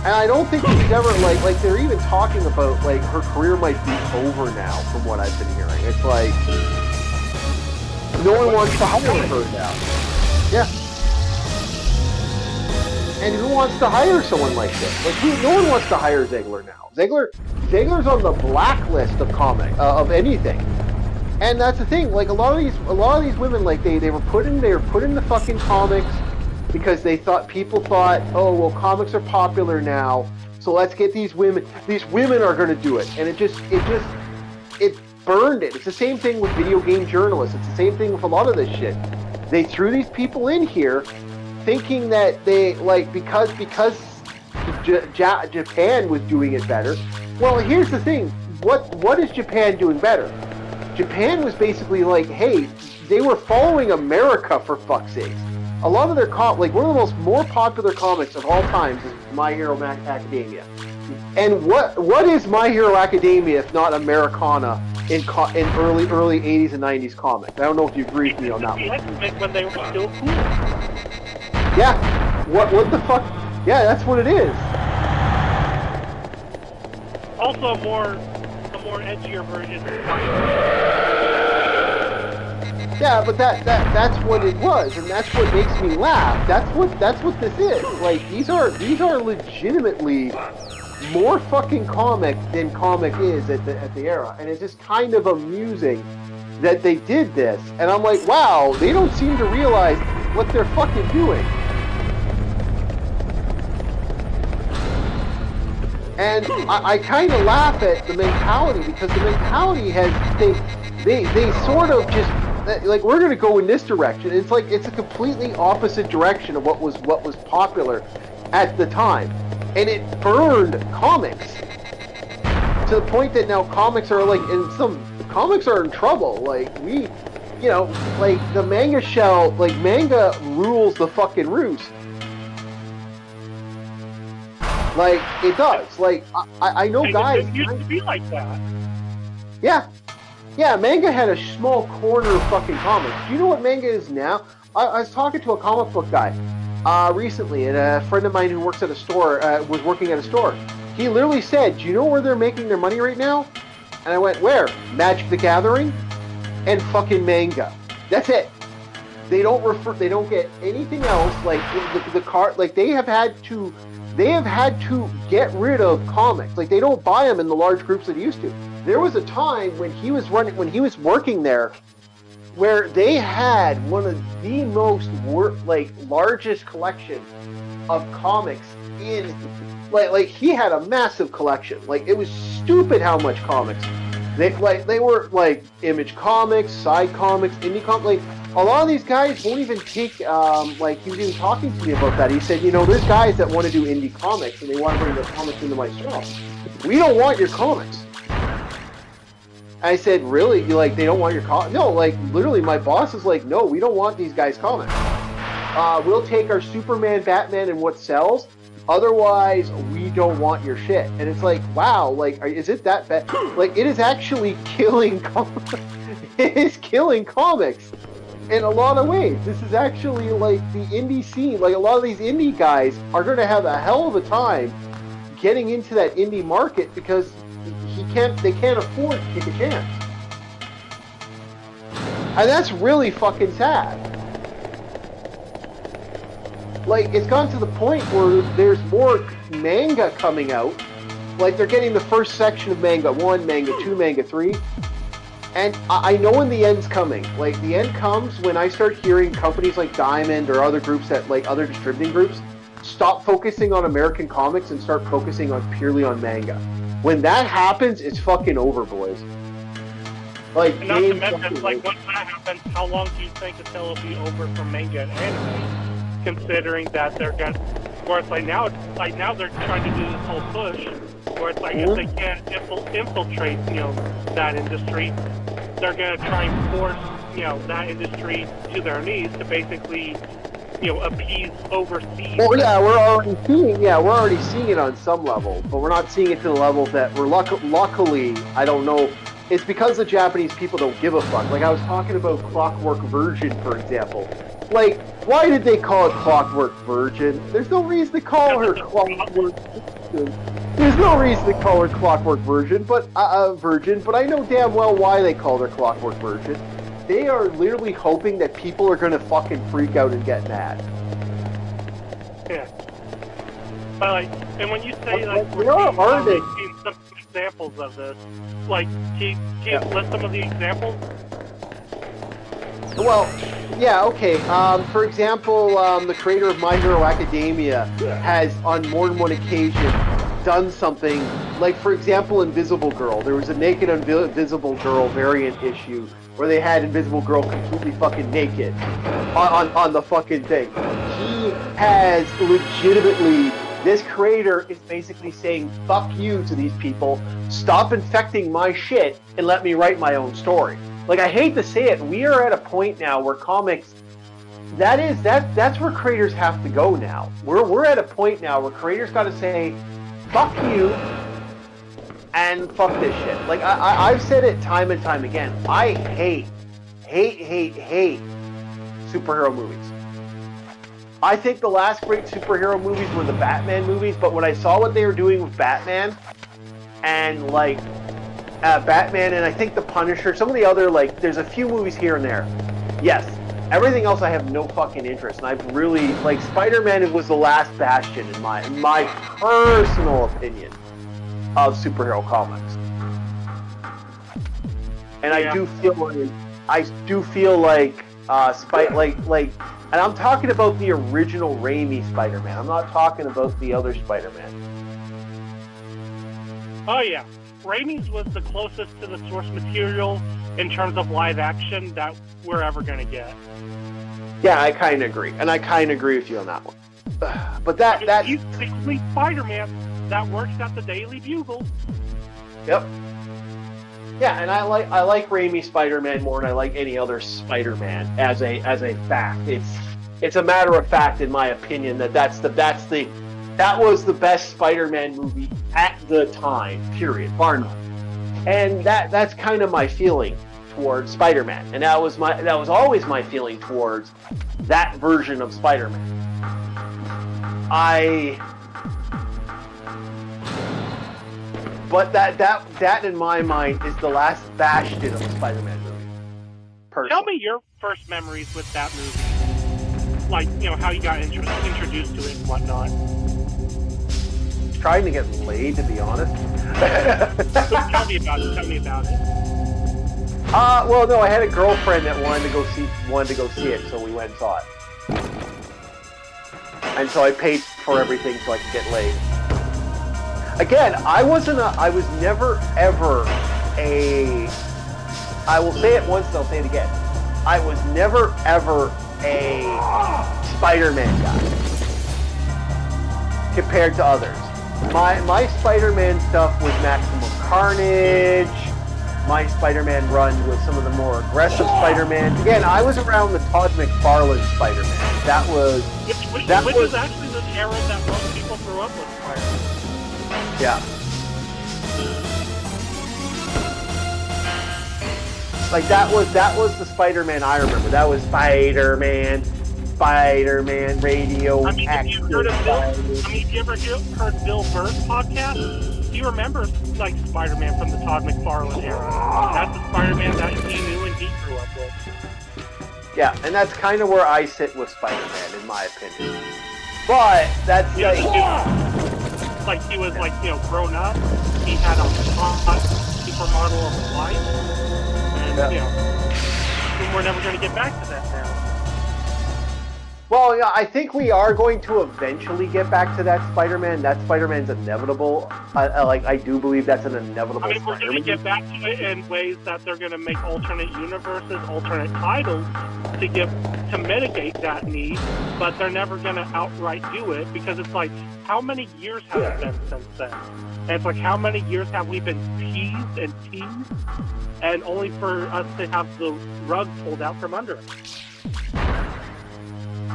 Speaker 1: And I don't think she's ever, like they're even talking about, like, her career might be over now from what I've been hearing. It's like, no one wants to hire her now. Yeah. And who wants to hire someone like this? Like, no one wants to hire Ziegler now. Ziegler's on the blacklist of anything. And that's the thing. Like, a lot of these women, like, they were put in the fucking comics because people thought, oh, well, comics are popular now, so let's get these women. These women are going to do it, and it burned it. It's the same thing with video game journalists. It's the same thing with a lot of this shit. They threw these people in here, thinking that they, like, because Japan was doing it better. Well, here's the thing. What is Japan doing better? Japan was basically like, hey, they were following America, for fuck's sake. A lot of their one of the more popular comics of all times is My Hero Academia. And what is My Hero Academia if not Americana in early 80s and 90s comics? I don't know if you agree with me on that one.
Speaker 2: When they were still cool.
Speaker 1: Yeah. What the fuck? Yeah, that's what it is.
Speaker 2: Also, a more edgier version.
Speaker 1: Yeah, but that's what it was, and that's what makes me laugh. That's what this is. Like, these are legitimately more fucking comic than comic is at the era, and it's just kind of amusing that they did this. And I'm like, wow, they don't seem to realize what they're fucking doing. And I kind of laugh at the mentality, because the mentality has they sort of just, like we're gonna go in this direction. It's like it's a completely opposite direction of what was popular at the time, and it burned comics to the point that now comics are like, and some comics are in trouble. Like we, you know, like the manga shell, like manga rules the fucking roost. Like it does. Like I know guys.
Speaker 2: It used to be like that.
Speaker 1: Yeah. Yeah, manga had a small corner of fucking comics. Do you know what manga is now? I was talking to a comic book guy recently, and a friend of mine who works at a store was working at a store. He literally said, "Do you know where they're making their money right now?" And I went, "Where?" Magic the Gathering and fucking manga. That's it. They don't get anything else. Like the card, like they have had to get rid of comics. Like they don't buy them in the large groups that they used to. There was a time when he was working there, where they had one of the most largest collections of comics in, like he had a massive collection. Like it was stupid how much comics. They were like Image Comics, Side Comics, Indie Comics. Like a lot of these guys won't even take. Like he was even talking to me about that. He said, you know, there's guys that want to do indie comics and they want to bring their comics into my shop. We don't want your comics. I said, really? You like, they don't want your comics? No, like, literally, my boss is like, no, we don't want these guys' comics. We'll take our Superman, Batman, and what sells. Otherwise, we don't want your shit. And it's like, wow, like, is it that bad? Like, it is actually killing comics. It is killing comics in a lot of ways. This is actually, like, the indie scene. Like, a lot of these indie guys are going to have a hell of a time getting into that indie market because they can't afford to take a chance. And that's really fucking sad. Like, it's gone to the point where there's more manga coming out. Like, they're getting the first section of manga 1, manga 2, manga 3. And I know when the end's coming. Like, the end comes when I start hearing companies like Diamond or other groups that, like, other distributing groups, stop focusing on American comics and start focusing on purely on manga. When that happens, it's fucking over, boys. Like,
Speaker 2: and not to mention, like, once that happens, how long do you think until it'll be over for manga and anime? Considering that they're going, where it's like now they're trying to do this whole push, where it's like if they can't infiltrate, you know, that industry, they're going to try and force, you know, that industry to their knees to basically, you know, appease overseas.
Speaker 1: Well, yeah, we're already seeing it on some level, but we're not seeing it to the level that we're luckily, I don't know, it's because the Japanese people don't give a fuck. Like I was talking about Clockwork Virgin, for example. Like, why did they call it Clockwork Virgin? There's no reason to call her Clockwork Virgin. There's no reason to call her Clockwork Virgin, but I know damn well why they called her Clockwork Virgin. They are literally hoping that people are going to fucking freak out and get mad.
Speaker 2: Yeah. But like, and when you say like,
Speaker 1: we're
Speaker 2: seeing some examples of this, like, can you list some of the examples?
Speaker 1: Well, yeah, okay. For example, the creator of My Hero Academia has, on more than one occasion, done something like, for example, Invisible Girl. There was a Naked Invisible Girl variant issue where they had Invisible Girl completely fucking naked on the fucking thing. He has legitimately, this creator is basically saying, fuck you to these people, stop infecting my shit, and let me write my own story. Like, I hate to say it, we are at a point now where comics, that's where creators have to go now. We're at a point now where creators got to say, fuck you, and fuck this shit. Like, I've said it time and time again. I hate superhero movies. I think the last great superhero movies were the Batman movies, but when I saw what they were doing with Batman, and, like, Batman and I think The Punisher, some of the other, like, there's a few movies here and there. Yes. Everything else I have no fucking interest, and I've really, like, Spider-Man was the last bastion in my personal opinion of superhero comics. And I do feel like and I'm talking about the original Raimi Spider-Man. I'm not talking about the other Spider-Man.
Speaker 2: Oh yeah. Raimi's was the closest to the source material in terms of live action that we're ever going to get.
Speaker 1: Yeah, I kind of agree, and I kind of agree with you on that one. But that
Speaker 2: he's the only Spider-Man that works at the Daily Bugle.
Speaker 1: Yep. Yeah, and I like Raimi's Spider-Man more than I like any other Spider-Man as a fact. It's a matter of fact, in my opinion, that that was the best Spider-Man movie at the time. Period. Bar none. And that's kind of my feeling towards Spider-Man, and that was always my feeling towards that version of Spider-Man. But that in my mind is the last bastion of a Spider-Man movie. Personally.
Speaker 2: Tell me your first memories with that movie. Like, how you got introduced to it and whatnot.
Speaker 1: Trying to get laid, to be honest.
Speaker 2: Tell me about it.
Speaker 1: Well, no, I had a girlfriend that wanted to go see it, so we went and saw it. And so I paid for everything so I could get laid. Again, I was never ever I will say it once and I'll say it again. I was never ever a Spider-Man guy compared to others. My Spider-Man stuff was Maximum Carnage. My Spider-Man run was some of the more aggressive Spider-Man. Again, I was around the Todd McFarlane Spider-Man. That was
Speaker 2: which is actually the era that most people grew up with Spider-Man.
Speaker 1: Yeah. Like that was the Spider-Man I remember. That was Spider-Man radioactive.
Speaker 2: Have you heard of Bill? Have you ever heard Bill Burr's podcast? He remembers like Spider-Man from the Todd McFarlane era. That's the Spider-Man that he knew and he grew up with.
Speaker 1: Yeah, and that's kind of where I sit with Spider-Man, in my opinion. But that's
Speaker 2: like he was grown up. He had a hot supermodel of a life, and we're never going to get back to that now.
Speaker 1: Well, yeah, I think we are going to eventually get back to that Spider-Man. That Spider-Man's inevitable. I do believe that's an inevitable
Speaker 2: we're
Speaker 1: Spider-Man.
Speaker 2: going to get back to it in ways that they're going to make alternate universes, alternate titles to mitigate that need, but they're never going to outright do it because it's like, how many years have it been since then? And it's like, how many years have we been teased, and only for us to have the rug pulled out from under us?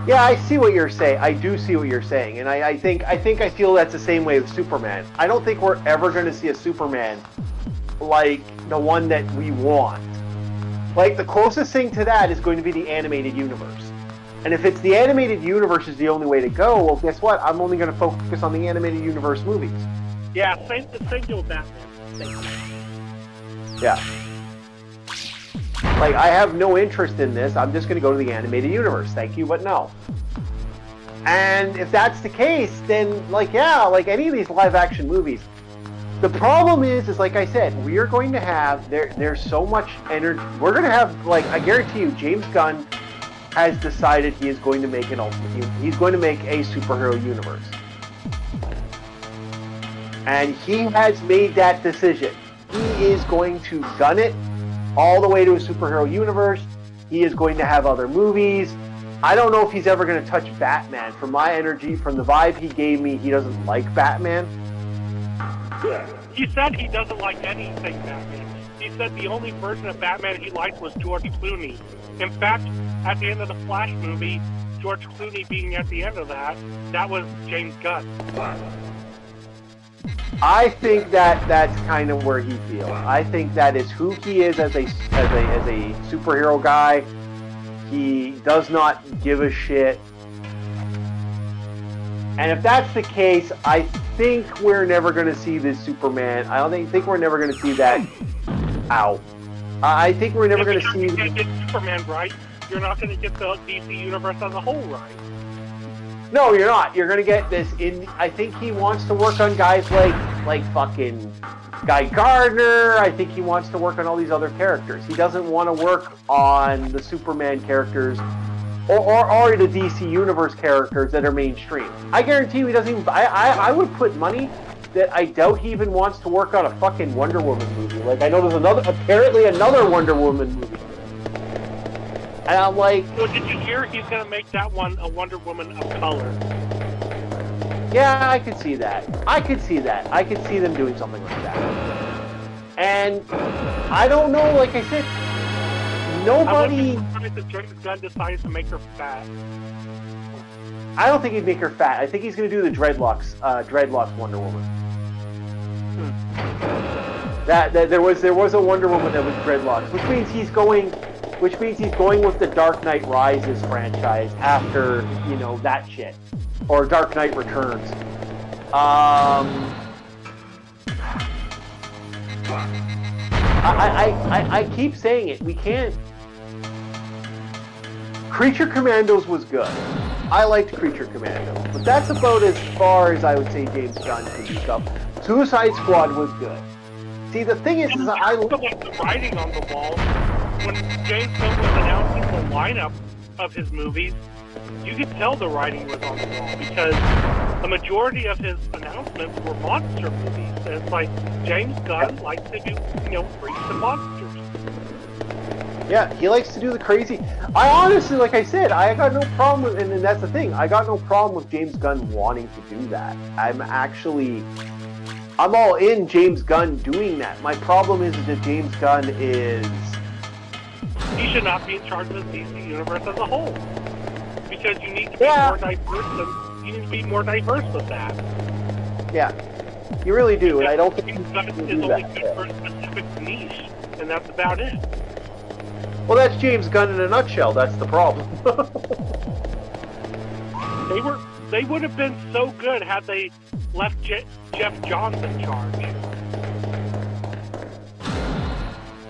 Speaker 1: Yeah, I see what you're saying. I do see what you're saying, and I feel that's the same way with Superman. I don't think we're ever going to see a Superman like the one that we want. Like, the closest thing to that is going to be the animated universe. And if it's the animated universe is the only way to go, well, guess what? I'm only going to focus on the animated universe movies.
Speaker 2: Yeah, same deal with Batman.
Speaker 1: Yeah. Like, I have no interest in this. I'm just going to go to the animated universe. Thank you, but no. And if that's the case, then, like any of these live-action movies, the problem is like I said, we are going to have, there's so much energy. We're going to have, I guarantee you, James Gunn has decided he is going to make he's going to make a superhero universe. And he has made that decision. He is going to gun it all the way to a superhero universe. He is going to have other movies. I don't know if he's ever going to touch Batman. From my energy, from the vibe he gave me, he doesn't like Batman.
Speaker 2: He said he doesn't like anything Batman. He said the only version of Batman he liked was George Clooney. In fact, at the end of the Flash movie, George Clooney being at the end of that was James Gunn.
Speaker 1: I think that's kind of where he feels. I think that is who he is as a superhero guy. He does not give a shit. And if that's the case, I think we're never going to see this Superman. I don't think we're never going to see that out. I think we're never going to see...
Speaker 2: You can't get Superman right. You're not going to get the DC universe as a whole right.
Speaker 1: No, you're not. You're going to get this in... I think he wants to work on guys like fucking Guy Gardner. I think he wants to work on all these other characters. He doesn't want to work on the Superman characters or the DC Universe characters that are mainstream. I guarantee you he doesn't even... I would put money that I doubt he even wants to work on a fucking Wonder Woman movie. Like, I know there's apparently another Wonder Woman movie. And I'm like...
Speaker 2: Well, did you hear he's going to make that one a Wonder Woman of color?
Speaker 1: Yeah, I could see that. I could see them doing something like that. And I don't know, like I said, nobody...
Speaker 2: I wouldn't be surprised if James Gunn decides to make her fat.
Speaker 1: I don't think he'd make her fat. I think he's going to do the dreadlocks Wonder Woman. There was a Wonder Woman that was dreadlocks, which means he's going with the Dark Knight Rises franchise after, you know, that shit, or Dark Knight Returns. I keep saying it. We can't. Creature Commandos was good. I liked Creature Commandos, but that's about as far as I would say James Gunn can do stuff. Suicide Squad was good. See, the thing is I
Speaker 2: look like the writing on the wall. When James Gunn was announcing the lineup of his movies, you could tell the writing was on the wall because the majority of his announcements were monster movies. And it's like James Gunn likes to do, you know, freaks and monsters.
Speaker 1: Yeah, he likes to do the crazy. I honestly, like I said, I got no problem with, and that's the thing, I got no problem with James Gunn wanting to do that. I'm all in James Gunn doing that. My problem is that James Gunn is...
Speaker 2: He should not be in charge of the DC universe as a whole. Because you need to be more diverse you need to be more diverse with that.
Speaker 1: Yeah, you really do, and I don't think
Speaker 2: James Gunn is only good for a specific niche, and that's about it.
Speaker 1: Well, that's James Gunn in a nutshell. That's the problem.
Speaker 2: They would have been so good had they left Jeff Johns in charge.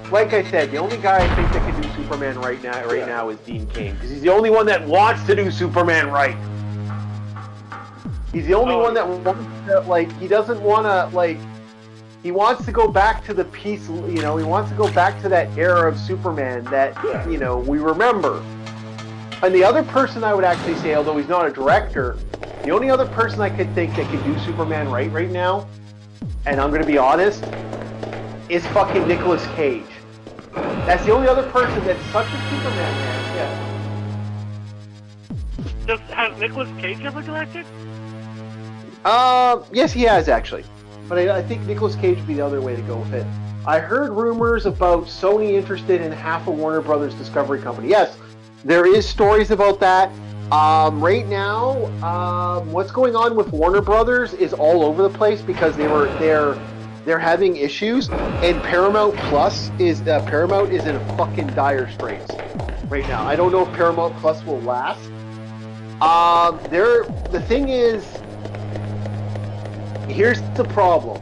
Speaker 1: Like I said, the only guy I think that can do Superman right now is Dean Cain, because he's the only one that wants to do Superman right. He's the only one that wants to, like, he doesn't want to, like, he wants to go back to the piece, you know, he wants to go back to that era of Superman that, you know, we remember. And the other person I would actually say, although he's not a director, the only other person I could think that could do Superman right now, and I'm going to be honest, is fucking Nicolas Cage. That's the only other person that's such a Superman man, yeah.
Speaker 2: Has Nicolas Cage ever directed?
Speaker 1: Yes, he has, actually. But I think Nicolas Cage would be the other way to go with it. I heard rumors about Sony interested in half of Warner Brothers Discovery Company. Yes, there is stories about that. Right now, what's going on with Warner Brothers is all over the place because they're having issues, and Paramount is in a fucking dire straits right now. I don't know if Paramount Plus will last. The thing is, here's the problem.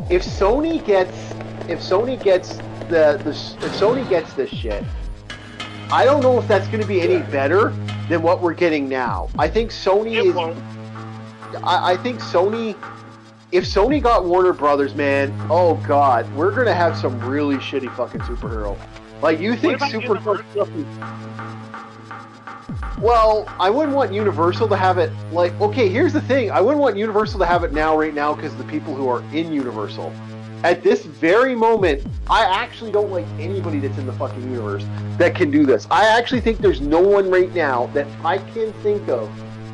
Speaker 1: If Sony gets this shit, I don't know if that's going to be any better than what we're getting now. I think Sony if Sony got Warner Brothers, man, oh god, we're going to have some really shitty fucking superhero. Like, you think Superhero stuff is... Well, I wouldn't want Universal to have it, like, okay, here's the thing. I wouldn't want Universal to have it right now, because the people who are in Universal. At this very moment, I actually don't like anybody that's in the fucking universe that can do this. I actually think there's no one right now that I can think of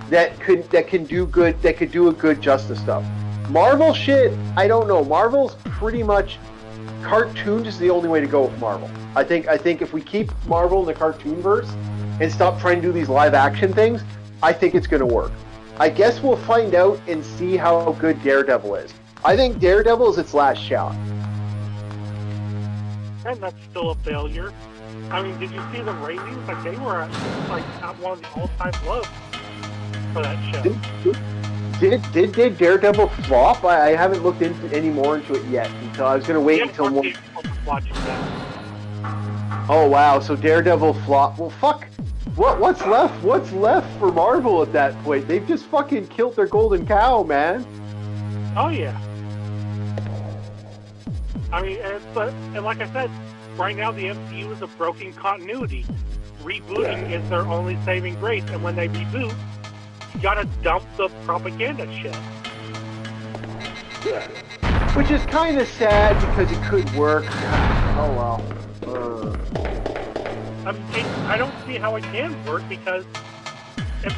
Speaker 1: that could do a good Justice stuff. Marvel shit, I don't know. Marvel's pretty much... Cartoons is the only way to go with Marvel. I think if we keep Marvel in the cartoon verse and stop trying to do these live action things, I think it's going to work. I guess we'll find out and see how good Daredevil is. I think Daredevil is its last shot.
Speaker 2: And that's still a failure. I mean, did you see the ratings? Like, they were at one of the all-time lows for that show.
Speaker 1: Did Daredevil flop? I haven't looked any more into it yet. Until I was going to wait until more.
Speaker 2: Watching that.
Speaker 1: Oh wow! So Daredevil flop. Well, fuck. What's left? What's left for Marvel at that point? They've just fucking killed their golden cow, man.
Speaker 2: Oh yeah. I mean, and like I said, right now the MCU is a broken continuity. Rebooting is their only saving grace, and when they reboot, you gotta dump the propaganda shit.
Speaker 1: Which is kind of sad because it could work. Oh well.
Speaker 2: I don't see how it can work because if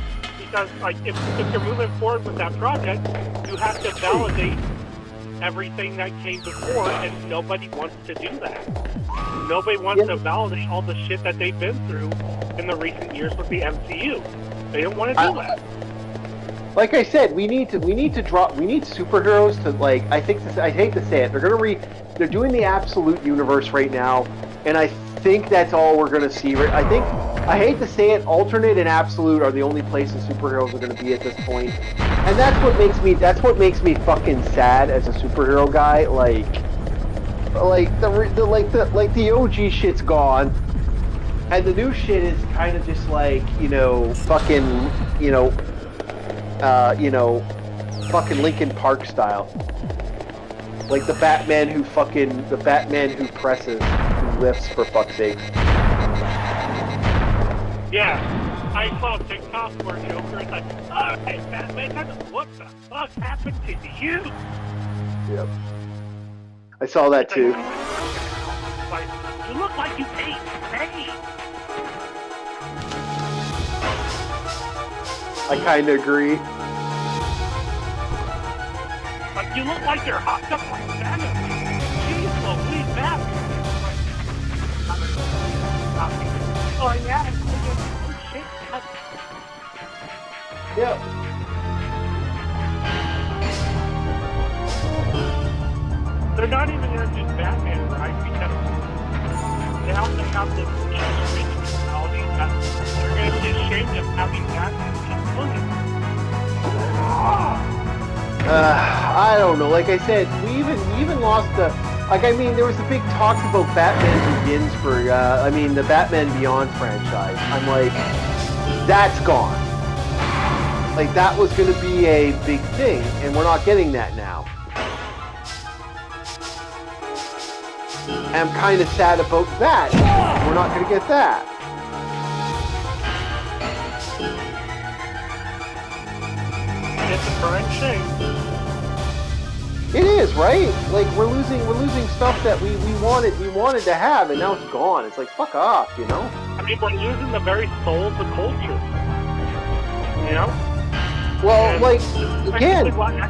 Speaker 2: you're moving forward with that project, you have to validate everything that came before, and nobody wants to do that. Nobody wants to validate all the shit that they've been through in the recent years with the MCU. They don't want to do that.
Speaker 1: Like I said, we need superheroes to, like, I hate to say it, they're doing the absolute universe right now, and I think that's all we're gonna see. I hate to say it, alternate and absolute are the only places superheroes are gonna be at this point. And that's what makes me fucking sad as a superhero guy. The OG shit's gone, and the new shit is kind of just like, fucking Linkin Park style. Like the Batman who presses, who lifts, for fuck's sake.
Speaker 2: Yeah, I saw TikTok where Joker is like, "Hey, Batman, what the fuck happened to you?"
Speaker 1: Yep. I saw that too.
Speaker 2: Like, you look like you ate pain.
Speaker 1: I kind of agree.
Speaker 2: Like, you look like you're hopped up like Venom. Jeez, Louise, Batman. Oh yeah, shit.
Speaker 1: Yep.
Speaker 2: They're not even going to do Batman right because now they have this personality that they're going to be ashamed of having Batman be
Speaker 1: I don't know. Like I said, we even lost the. There was a big talk about Batman Begins for. The Batman Beyond franchise. I'm like, that's gone. Like that was going to be a big thing, and we're not getting that now. And I'm kind of sad about that. We're not going to get that.
Speaker 2: It's a current shame.
Speaker 1: It is, right? Like we're losing stuff that we wanted to have, and now it's gone. It's like, fuck off, you know?
Speaker 2: I mean, we're losing the very soul of the culture. You know?
Speaker 1: Well,
Speaker 2: and
Speaker 1: like again,
Speaker 2: they wanted,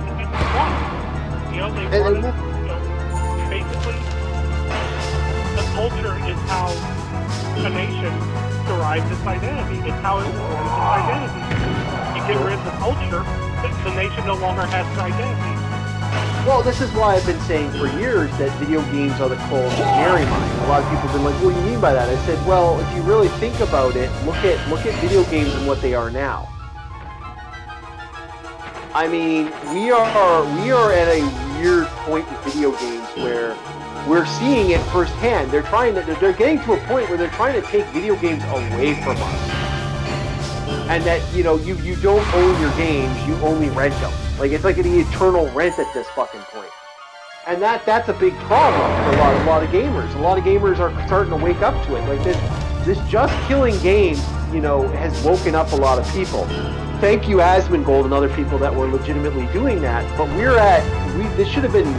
Speaker 2: basically, the culture is how a nation derives its identity. It's how it forms its identity. You get rid of the culture, the nation no longer has its identity.
Speaker 1: Well, this is why I've been saying for years that video games are the culinary mind. A lot of people have been like, what do you mean by that? I said, well, if you really think about it, look at video games and what they are now. I mean, we are at a weird point in video games where we're seeing it firsthand. They're getting to a point where they're trying to take video games away from us. And that, you don't own your games, you only rent them. Like, it's like an eternal rent at this fucking point. And that's a big problem for a lot of gamers. A lot of gamers are starting to wake up to it. Like, this just killing games, has woken up a lot of people. Thank you, Asmongold, and other people that were legitimately doing that. But this should have been...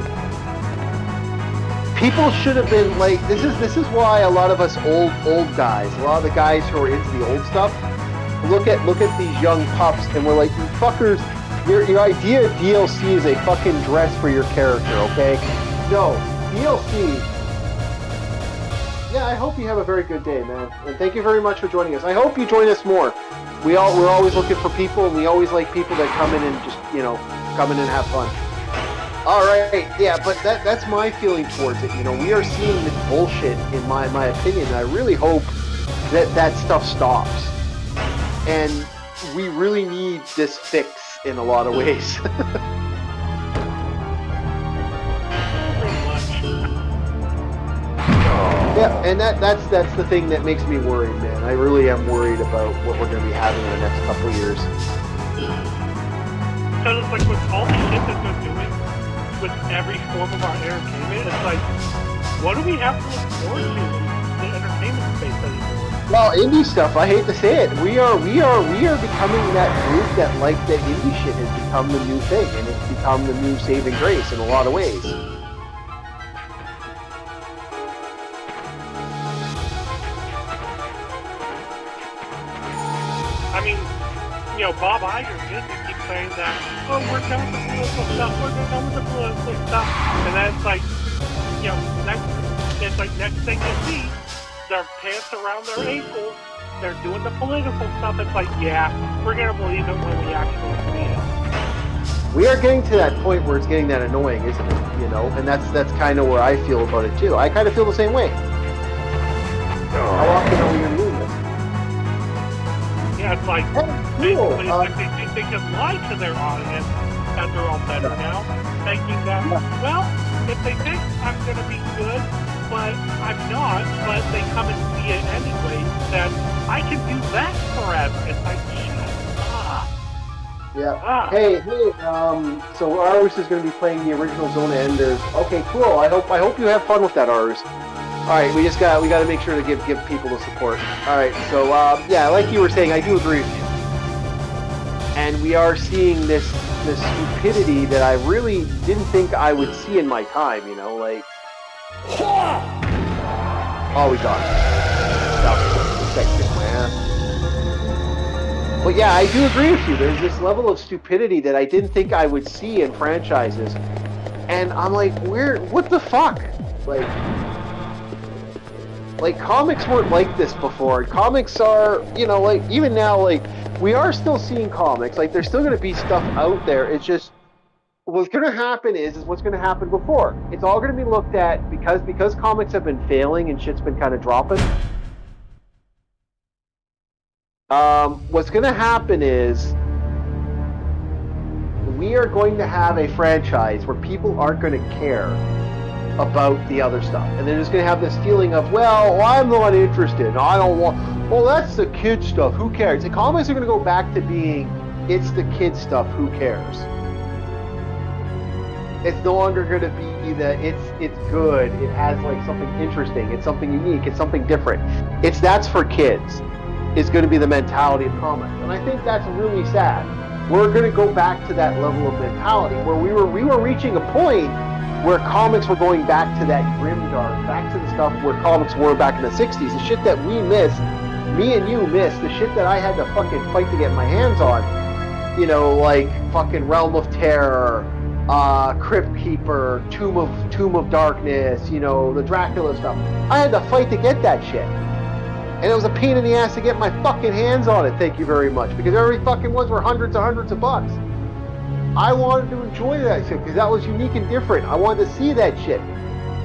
Speaker 1: People should have been, like, this is why a lot of us old guys, a lot of the guys who are into the old stuff, look at these young pups and we're like, you fuckers, your idea of DLC is a fucking dress for your character, okay? No, DLC. Yeah, I hope you have a very good day, man. And thank you very much for joining us. I hope you join us more. We're always looking for people, and we always like people that come in and just, come in and have fun. All right, yeah, but that's my feeling towards it. We are seeing this bullshit, in my opinion, and I really hope that stuff stops. And we really need this fix in a lot of ways. Yeah, and that's the thing that makes me worried, man. I really am worried about what we're going to be having in the next couple of years.
Speaker 2: Because it's like with all the shit that they're doing, with every form of our entertainment, it's like, what do we have to look forward to in the entertainment space anymore?
Speaker 1: Well, indie stuff, I hate to say it. We are becoming that group that indie shit has become the new thing, and it's become the new saving grace in a lot of ways.
Speaker 2: I mean, Bob Iger just keeps saying that, oh, we're done with the political stuff, and then it's like, next thing you see, their pants around their ankles, they're doing the political stuff. It's like, yeah, we're gonna believe it when we actually see it.
Speaker 1: We are getting to that point where it's getting that annoying, isn't it? And that's kind of where I feel about it too. I kind of feel the same way. How often are we gonna lose it?
Speaker 2: Yeah, it's like, basically, it's like they think they can lie to their audience that they're all better now, thinking that, well, if they think I'm going to be good, but I'm not, but they come and see it anyway, then I can do that forever. It's like,
Speaker 1: Yeah. Hey, so Ars is going to be playing the original Zona Enders. Okay, cool. I hope you have fun with that, Ars. All right, we got to make sure to give people the support. All right, so yeah, like you were saying, I do agree with you. And we are seeing this stupidity that I really didn't think I would see in my time. Like, oh, we got it. But yeah, I do agree with you. There's this level of stupidity that I didn't think I would see in franchises, and I'm like, what the fuck? Like comics weren't like this before. Comics are, like, even now, like, we are still seeing comics. Like, there's still going to be stuff out there. It's just, what's going to happen is what's going to happen before. It's all going to be looked at, because comics have been failing and shit's been kind of dropping. What's going to happen is we are going to have a franchise where people aren't going to care about the other stuff, and they're just going to have this feeling of, well, I'm not interested. I don't want. Well, that's the kid stuff. Who cares? The comics are going to go back to being, it's the kid stuff. Who cares? It's no longer going to be that it's good. It has like something interesting. It's something unique. It's something different. That's for kids. Is going to be the mentality of comics, and I think that's really sad. We're going to go back to that level of mentality where we were reaching a point where comics were going back to that grimdark, back to the stuff where comics were back in the 60s, the shit that we missed, me and you missed, the shit that I had to fucking fight to get my hands on, like fucking Realm of Terror, Crypt Keeper, Tomb of Darkness, the Dracula stuff. I had to fight to get that shit. And it was a pain in the ass to get my fucking hands on it, thank you very much, because every fucking ones were hundreds of bucks. I wanted to enjoy that shit because that was unique and different. I wanted to see that shit.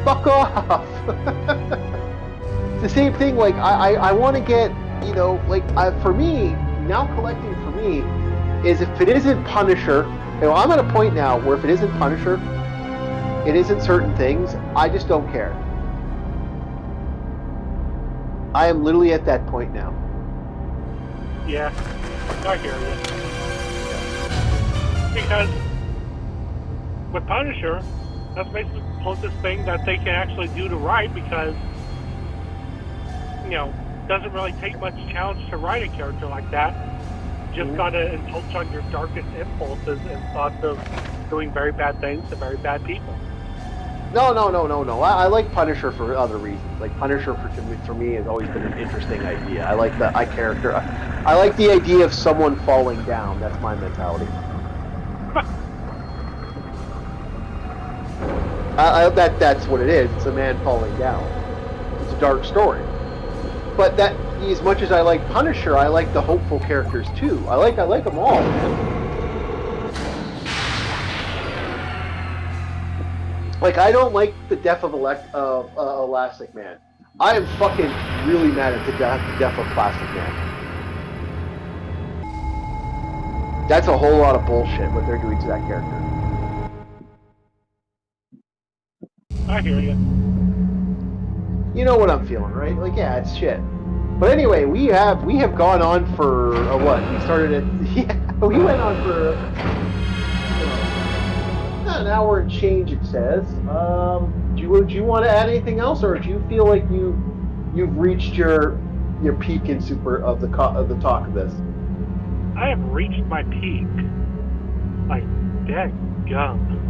Speaker 1: Fuck off. It's the same thing. Like I want to get, for me now, collecting for me is, if it isn't Punisher, I'm at a point now where if it isn't Punisher, it isn't certain things, I just don't care. I am literally at that point now.
Speaker 2: Yeah, I hear you. Because with Punisher, that's basically the closest thing that they can actually do to write, because, it doesn't really take much challenge to write a character like that. You just gotta indulge on your darkest impulses and thoughts of doing very bad things to very bad people.
Speaker 1: No. I like Punisher for other reasons. Like, Punisher for me has always been an interesting idea. I like I like the idea of someone falling down. That's my mentality. That's what it is. It's a man falling down. It's a dark story. But that, as much as I like Punisher, I like the hopeful characters too. I like them all. Like, I don't like the death of Elastic Man. I am fucking really mad at the death of Plastic Man. That's a whole lot of bullshit what they're doing to that character.
Speaker 2: I hear you.
Speaker 1: You know what I'm feeling, right? Like, yeah, it's shit. But anyway, we have gone on for what? We started at we went on for an hour and change, it says. Do you want to add anything else, or do you feel like you've reached your your peak in of the talk of this?
Speaker 2: I have reached my peak. Like, dadgum.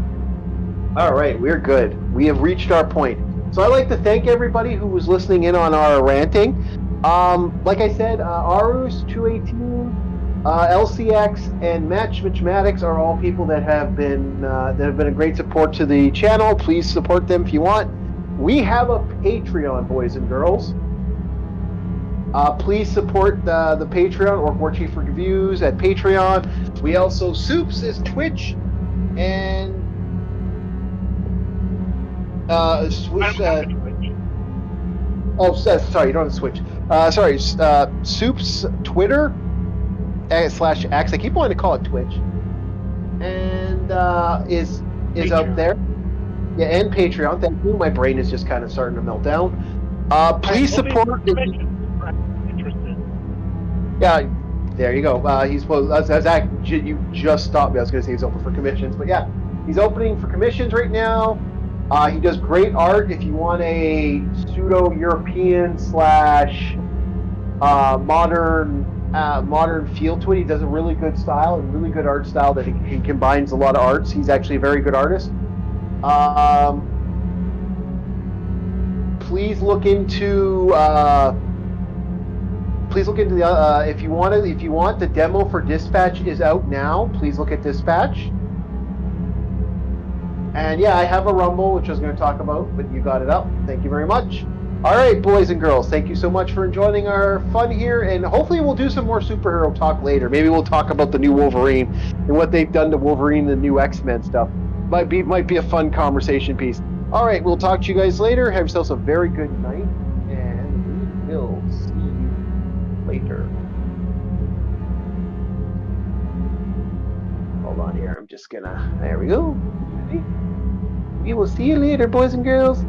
Speaker 1: All right, we're good. We have reached our point. So I'd like to thank everybody who was listening in on our ranting. Like I said, Arus 218, LCX, and Matchmatics are all people that have been a great support to the channel. Please support them if you want. We have a Patreon, boys and girls. Please support the Patreon or War Chief Reviews at Patreon. We also Soups is Twitch and Switch. Sorry, you don't have to switch. Soup's Twitter /X. I keep wanting to call it Twitch, and is out there. Yeah, and Patreon. Thank you. My brain is just kind of starting to melt down. Please support. Yeah, there you go. He's supposed. You just stopped me. I was going to say he's open for commissions, but yeah, he's opening for commissions right now. He does great art. If you want a pseudo-European / modern feel to it, he does a really good style and really good art style that he combines a lot of arts. He's actually a very good artist. Please look into the if you want the demo for Dispatch is out now. Please look at Dispatch. And yeah, I have a Rumble, which I was going to talk about, but you got it up. Thank you very much. All right, boys and girls, thank you so much for joining our fun here, and hopefully we'll do some more superhero talk later. Maybe we'll talk about the new Wolverine and what they've done to Wolverine and the new X-Men stuff. Might be a fun conversation piece. All right, we'll talk to you guys later. Have yourselves a very good night, and we will see you later. Hold on here. I'm just gonna. There we go. We will see you later, boys and girls.